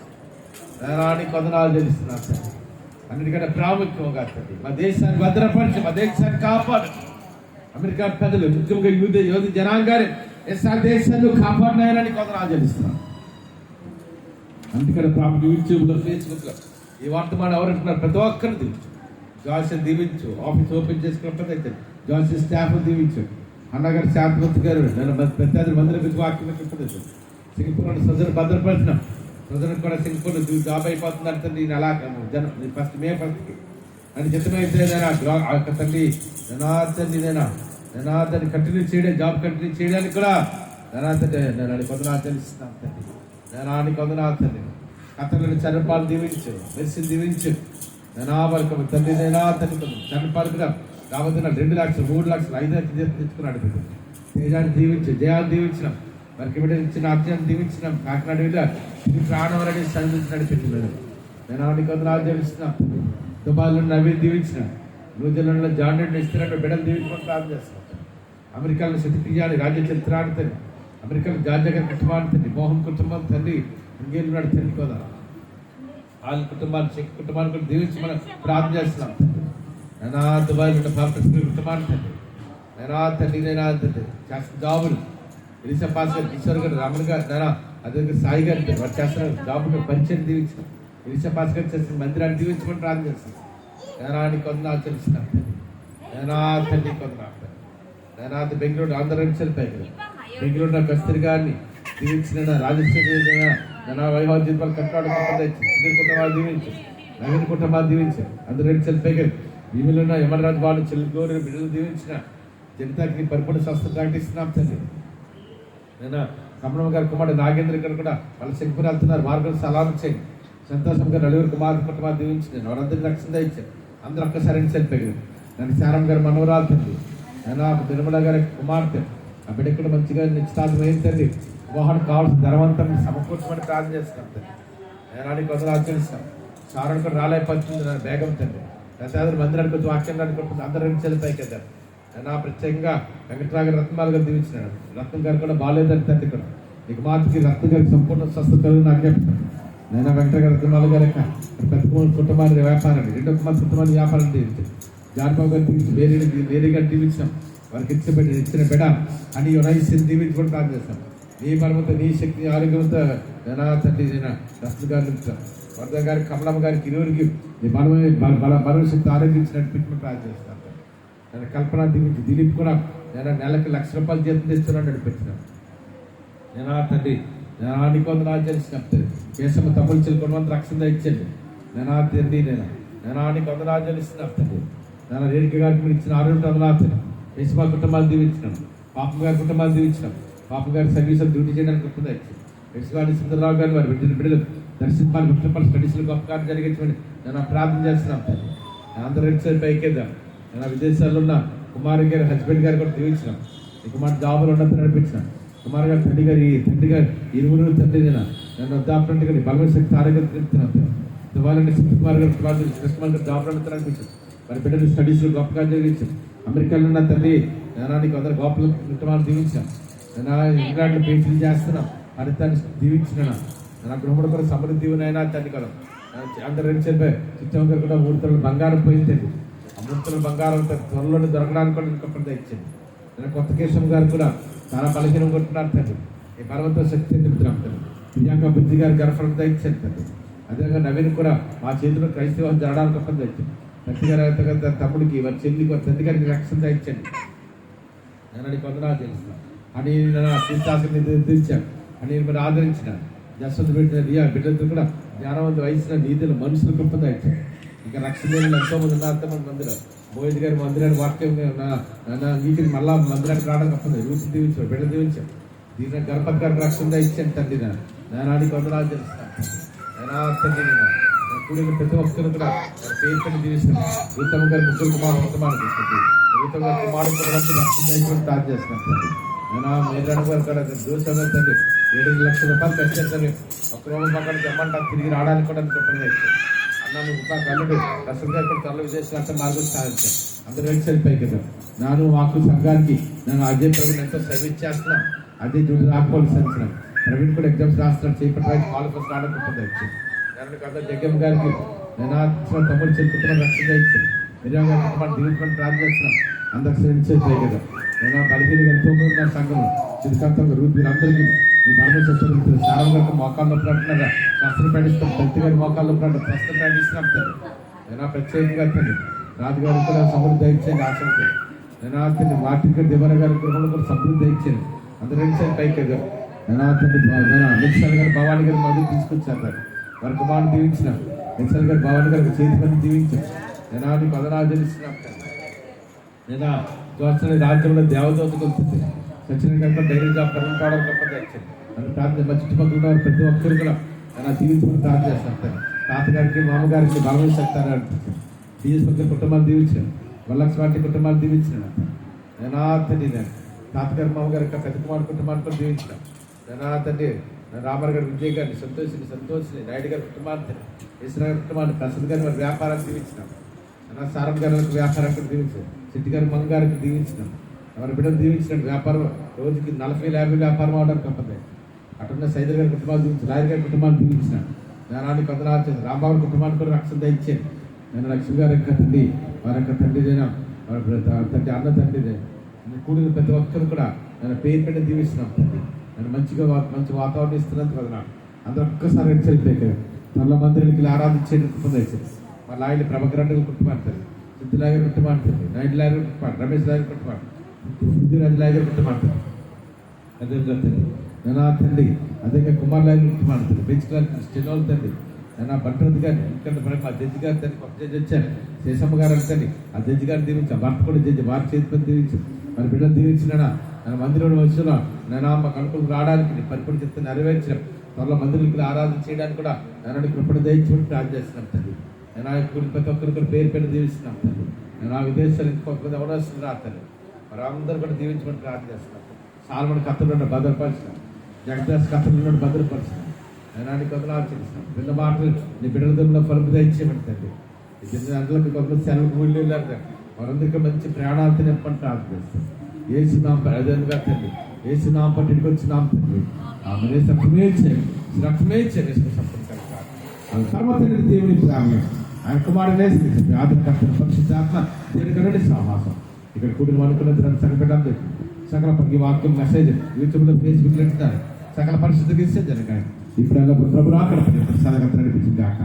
రానికి వందనాలు తెలుస్తున్నాను సార్. అన్నిటికంటే ప్రాముఖ్యంగా తండ్రి మా దేశాన్ని భద్రపరిచి, మా దేశాన్ని కాపాడు. అమెరికా పెద్దలు, ముఖ్యంగా యోధ జనాంగాన్ని ఎస్ఆర్ దేశాన్ని కాపాడినాయని వందనాలు తెలుస్తున్నాను. అందుకని ప్రాముఖ్యం యూట్యూబ్లో, ఫేస్బుక్లో ఈ వర్తమానం ఎవరంటున్నారు ప్రతి ఒక్కరిని దీవించు. జాయిస్ దీవించు, ఆఫీస్ ఓపెన్ చేసుకున్నప్పుడు జాయిస్ స్టాఫ్ దీవించు. అన్నగారు శాంతివంత్ గారు నేను పెద్ద మందిర వాక్యం సింగపూర్ సజ్జలు భద్రపరిచిన ప్రజలకు కూడా సింపుల్ జాబ్ అయిపోతుంది అంటే నేను అలా ఫస్ట్ మే 1st అని చిత్తమైతే తండ్రి ధనాథని కంటిన్యూ చేయడం జాబ్ కంటిన్యూ చేయడానికి కూడా ధనాథని నేను కొందనాలు తెలుస్తున్నాను తండ్రి ధనానికి కొందనాలు తండ్రి కథలను చరణపాలు దీవించు మెరిసిని దీవించు ధనాపరికం తండ్రి తండ్రి చరణపాలు కూడా రాబోతున్న 2 లక్షలు 3 లక్షలు 5 లక్షలు తెచ్చుకున్నాడు తేజాన్ని దీవించు జయాన్ని దీవించినాం వారికి బిడ్డ ఇచ్చిన ఆజ్ఞాన్ని దీవించినాం కాకినాడ వెళ్ళా ఇది ప్రాణవరని సంధించి నడిపించలేదు ధనానికి కొందనాలు దీవిస్తున్నాం దుబాయ్లో నవీన్ దీవించిన న్యూజిలాండ్లో జాన్ రెడ్డి ఇస్తున్నట్టు బిడ్డలు దీవించుకొని ప్రార్థన చేస్తున్నాం అమెరికాలో శతిక్రియాని రాజ్య చరిత్రాన్ని తండ్రి అమెరికాలో జార్జగర్ కుటుంబాన్ని తండ్రి మోహన్ కుటుంబం తండ్రి ఇంకేళ్ళున్నాడు తండ్రి కదా వాళ్ళ కుటుంబాన్ని శక్తి కుటుంబాన్ని కూడా దీవించి మనం ప్రార్థన చేస్తున్నాం నేనా దుబాయ్లో పాపి కుటుంబాన్ని తండ్రి నేనా తండ్రి చేస్తున్న జాబులు ఎలిసా పాస్కర్ కిషోర్ గారు రమణ గారు నేనా అదే సాయి గారు వారు చేస్తున్న జాబులు పరిచయం దీవించాం ఎలిసా పాస్కర్ చేసిన మందిరాన్ని దీవించుకొని ప్రార్థన చేస్తున్నాం నేనానికి కొందనాలు తెలుస్తున్నాం నేనా తండ్రి కొందనాలు నేనా బెంగళూరు ఆంధ్ర వెళ్ళిపోయి బెంగళూరు నా కస్తూరి గారిని దీవించిన రాజశేఖర నా వైభవ దీపాలు కట్టాడు కుటుంబాలు దీవించు నవీన్ కుటుంబాలు దీవించు అందరూ వెళ్ళిపోయి భీమిలో ఉన్న యమరాజు బాలు చెల్లిగోరు బిడ్డలు దీవించిన జనతాకి పరిపూర్ణ స్వస్థత ప్రకటిస్తున్నాం తండ్రి నేను కమలమ్మ గారి కుమారుడు నాగేంద్ర గారు కూడా వాళ్ళ శంకుని వెళ్తున్నారు మార్గం సలాం చేయండి సంతోషం గారు నలుగురు కుమారు కుటుంబాలు దీవించిన వారందరికీ రక్షణ ఇచ్చారు అందరూ ఒక్కసారి చనిపోయారు నేను శారం గారు మనవరాలు తండ్రి నేను నిర్మల గారి కుమార్తె ఆ బిడ్డ కూడా మంచిగా నిశ్చితార్థం ఏం తండ్రి మోహన్ కావాల్సిన ధనవంతం సమకూర్చమని ప్రార్థన చేస్తున్నాం తండ్రి నేనానికి కొందరు ఆచరిస్తాం సారం కూడా రాలేకపోతుంది బేగం తండ్రి ప్రసాదరు మందిరానికి వచ్చి వాక్యం అనుకుంటుంది అందరూ చనిపోయి కదా నేను ప్రత్యేకంగా వెంకటరావు రత్నాలు గారు దీవించినాడు రత్నం గారు కూడా బాగాలేదని తండ్రి కూడా నీకు మాతకి రత్న గారికి సంపూర్ణ స్వస్థత నాకు చెప్తాను నేను వెంకటరావు రత్నాలు గారి పెద్ద కుటుంబాన్ని వ్యాపారాన్ని 2 కుమార్ కుటుంబాన్ని వ్యాపారం దీవించాను జానబాబు గారు దీవించి వేరే గారు దీవించాం వారికి ఇచ్చిన బిడ్డ అని యునైసిని దీవించుకొని ప్రార్థన చేస్తాం నీ బలముతో నీ శక్తి ఆరోగ్యంతో నేనా తండ్రి నేను రత్న గారిని ఇచ్చాం వర్ధ గారి కమలమ్మ గారికి ఇరువురికి నీ బలమైన శక్తి ఆరోగ్యం నడిపించమని ప్రార్థన చేస్తాను నేను కల్పన దీవించి దిలీప్ కూడా నేను నెలకి ₹1,00,000 జీతం తెస్తున్నాను నడిపించినాను నేనా తండ్రి నేను నీ కొందరు తెలిసినప్పుడు కేశవ తమ్ముడు చెల్లుకొని రక్షణ ఇచ్చండి నేనా తండ్రి నేను నీ కొందరు ఆచరిస్తున్నాను తండ్రి నేను రేణుక గారికి మీరు ఇచ్చిన 600 యశ్మా కుటుంబాన్ని దీవించినాను పాపం గారి కుటుంబాన్ని దీవించినాం పాపం గారి సర్వీసులు డ్యూటీ చేయడానికి గొప్పగా ఇచ్చాను యశ్వాని సుందరరావు గారు వారి బిడ్డలు దర్శింపాలి గుర్తపల్లి స్టడీస్లో గొప్ప కార్యం జరిగించమని నేను ప్రార్థన చేస్తున్నాను తండ్రి అందరూ రెడ్డి పైకేద్దాం నేను విదేశాల్లో ఉన్న కుమార్ గారి హస్బెండ్ గారు కూడా దీవించినాం ఈ కుమార్ జాబులు ఉన్నత నడిపించినాం కుమార్ గారు తండ్రి గారు ఇరువురు తండ్రి నేను వద్దాపంటే కానీ బలమైన శక్తి ఆరోగ్యం తెలుపుతున్నాను దుబాయ్లో కుమార్ గారు కృష్ణకుమార్ గారు జాబులు ఉన్నత నడిపించాం వారి బిడ్డలు స్టడీస్లో గొప్పగా జరిగించాం అమెరికాలో ఉన్న తండ్రి నేనానికి అందరు గొప్పలు కుటుంబాలు దీవించాం నేను ఇంగ్లాండ్లో పేచీలు చేస్తున్నాం హరితాన్ని దీవించిన నా గృహముడు కూడా సమృద్ధి దీవునైనా తండ్రి కదా అందరూ రెండు చెప్పే చిత్తమ్మ గారు కూడా 3 తొలలు బంగారం పోయింది ఆ 3 తొలలు బంగారం త్వరలోనే దొరకడానికి కూడా ఇంకొకటి ఇచ్చింది నేను కొత్త కేశం గారు కూడా చాలా బలహీనం కొట్టున్నారు తండ్రి ఈ పర్వత శక్తి నిలుపుతున్నాం తండ్రి ప్రియాంక బుద్ధి గారు గర్భం ఇచ్చాను తండ్రి అదేవిధంగా నవీన్ కూడా మా చేతిలో క్రైస్తవం జరగడానికి ఒప్పందం ఇచ్చింది తండ్రి గారి తమ్ముడికి వారి చెల్లికి వారి తండ్రి గారికి రక్షణ ఇచ్చండి నేను కొందరు తెలుస్తున్నాను అని నేను తీర్థాసని తీర్చాను అని మరి ఆదరించిన జస్వంత్ బిడ్డలతో కూడా జ్ఞానవంత వయసున నీతులు మనుషులు గొప్పగా ఇచ్చాను ఇంకా రక్షణ ఎంతో మంది ఉన్నారు మందిరం మోహిత్ గారి మందిరాన్ని వాక్యం నీటిని మళ్ళా మందిరానికి రావడం గొప్పది రూపు దీవించారు బిడ్డ దీవించారు దీని గర్భత్ గారికి రక్షణ ఇచ్చాను తండ్రి నేను కొందరు తెలుస్తున్నాను తండ్రి కూడిన ప్రతి ఒక్కరు కూడా పేరు దీవిస్తాను ఉత్తమ గారి ముగ్గురు కుమారుడు తీసుకుంటుంది ఉత్తమ గారి కుమారుడు రక్షణ స్టార్ట్ చేస్తున్నాను తండ్రి నేను మేరాడు గారు కూడా దోషంగా తండ్రి ₹7,00,000 ఖర్చు ఒక రోజు పక్కన జమ్మంటా తిరిగి రావడానికి కూడా గొప్పగా ఇచ్చాను అన్న నువ్వు కల్లుడు రసల్ గారు కూడా త్వరలో విదేశాలంటే మార్గం సాధించాను అందరూ వెళ్ళిపోయి కదా నేను మాకు సంఘానికి నేను అజయ్ ప్రవీణ్ ఎంతో సర్వీస్ చేస్తున్నాం అజయ్ జూడు రాకపోవాలి సంవత్సరం ప్రవీణ్ కూడా ఎగ్జామ్స్ రాస్తున్నాడు చేపట్టాలి కాలేజ్ రావడం గొప్పగా ఇచ్చాను నేను కదా జగ్గమ్మ గారికి నేను తమ్ముడు చెప్పుకుంటున్న రక్షణ ఇచ్చాను మీరే గారి కుటుంబాన్ని దీవించమని ప్రార్థన చేస్తున్నాం అందరికి శ్రమించేపోయి కదా నేను బలిహీనగా ఎంతో మంది ఉన్న సంఘం శ్రీకాంతం రూట్ వీరందరికీ మీ పరమేశ్వరుడు సారం గారికి మోకాళ్ళు నొప్పి అంటున్నారా శాస్త్రం ప్రకటిస్తాం తండ్రి గారి మోకాళ్ళు నొప్పి అంటే ప్రస్తుతం ప్రకటిస్తున్నాం తండ్రి నేను ప్రత్యేకంగా తండ్రి రాజుగారికి కూడా సమృద్ధి ఇచ్చేయండి ఆశతో నేను తండ్రి మార్టిన్ గారి దివర గారి గృహంలో కూడా సమృద్ధి ఇచ్చాను అందరూ పైకి తండ్రి నిక్షల్ గారు భవాని గారు మళ్ళీ తీసుకొచ్చారు తండ్రి. వారి కుమారుని దీవించిన నిక్షల్ గారు భవాని గారికి చేతి పని దీవించారు. నీకు వందనాలు చెల్లిస్తున్నాం తండ్రి. చూస్తున్న రాజ్యంలో దేవదూతకు వస్తుంది. సచిన కనుక ధైర్యం జాబ్ కనుకోవడం గొప్పది వచ్చింది. నన్ను ప్రార్థన మా చుట్టుపక్కల ఉన్న ప్రతి ఒక్కరు కూడా దీవించుకుని ప్రార్థన చేస్తాను. తాతగారికి మామగారికి బలమైన శక్తాన్ని అనిపిస్తుంది. టీఎస్ కుటుంబాలు దీవించాను. వరలక్ష్మి కుటుంబాలు దీవించినాను. తండ్రి నేను తాతగారి మామగారి పెద్ద కుమార్ కుటుంబాన్ని కూడా దీవించినాను. తండ్రి రామర్ గారి విజయ్ గారిని సంతోషిని నాయుడు గారి కుటుంబాన్ని ఈశ్వర గారి కుటుంబాన్ని ప్రసాద్ గారి వారి వ్యాపారాన్ని దీవించినాం. సారం గారి వ్యాపారానికి దీవించాను. సిట్టి గారి మంగ గారికి దీవించినాం. వారి బిడ్డను దీవించినాడు. వ్యాపారం రోజుకి 40-50 వ్యాపారం అవడానికి గొప్పది. అటున్న సైదర్ గారి కుటుంబాలు దీవించి లాయర్ గారి కుటుంబాన్ని దీవించినాడు. జ్ఞానానికి వందనాలు చేశాను. రాంబాబు కుటుంబానికి కూడా రక్షణ ఇచ్చాను. నేను లక్ష్మి గారి యొక్క తండ్రి వారి యొక్క తండ్రిదైనా వారి తండ్రి అన్న తండ్రిదే కూడిన ప్రతి ఒక్కరు కూడా నేను పేరు పెట్టి దీవిస్తున్నాను తండ్రి. నేను మంచి వాతావరణం ఇస్తున్నందుకు వదనాలు. అందరూ ఒక్కసారి హెచ్చరిపోయారు. తల్ల మందిరానికి ఆరాధించేందుకు పొందేసారు. మా లాయర్లు ప్రభాకర్ కుటుంబాడుతారు. సిద్ధి లాయర్ కుటుంబాడుతుంది. నాయుడు లాయర్ కుటుంబాడు. రమేష్ లాయర్ కుటుంబాడు. బుద్ధిరాజు లాయర్ కుటుంబాడుతారు. అదే తండ్రి నేను తండ్రి అదే కుమార్ లాయర్ కుటుంబాడుతుంది. బెంచ్ గారి స్టెనోల్ తండ్రి భట్రత్ గారిని ఎందుకంటే మా జడ్జి గారి తండ్రి కొత్త జడ్జి వచ్చారు. శేషమ్మ గారు అంటండి ఆ జడ్జి గారిని దీవించాను. భర్త కూడా జడ్జి వారి చేతి పని దీవించాను. మరి బిడ్డను దీవించినా నేను మందిరంలో వచ్చినా నేను మా కనుకలు రావడానికి పరిపూర్ణ చెప్తే నెరవేర్చడం త్వరలో మందిరానికి ఆరాధన చేయడానికి కూడా నేను కృపణ దయచుకుని ప్రార్థన చేస్తున్నాను తండ్రి. నేను ఆ ప్రతి ఒక్కరు కూడా పేరు పెట్టి దీవిస్తున్నాను తండ్రి. నేను ఆ విదేశాలు ఇంకొక ఎవరొస్తుంది రాత్రి మరి అందరూ కూడా దీవించమని ప్రార్థన చేస్తున్నాను. సాల్మన్ కథలు భద్రపరిచినాను. జగదాస్ కథలు భద్రపరిచినాను. నేను కొందరు చేస్తున్నాను. బిడ్డ మాటలు నీ బిడ్డల దమ్ములో పలుపు దయచేయమని తండ్రి. అందులోకి కొందరు సెలవు ఊళ్ళు వెళ్ళారు. వారందరికీ మంచి ప్రాణాలతో నింపని ప్రార్థన చేస్తాను. ఏసునాం అదేగా తండ్రి. ఏసునాం పట్టికి వచ్చినాం తండ్రి. ఆమె రక్తమే చేయండి. రక్తమే చేయండి. తర్వాత దేవుని ప్రేమ ఆయన కుమారుడే ఆదరణ పరిశుద్ధాత్మ దేవుని సమాసం ఇక్కడ కూడిన అనుకున్న సంఘటన సకల పనికి వాక్యం మెసేజ్ యూట్యూబ్లో ఫేస్బుక్లో పెడతారు. సకల పరిస్థితికి ఇస్తే జరగాలి. ఇప్పుడు ప్రభు అక్కడ నడిపించింది కాక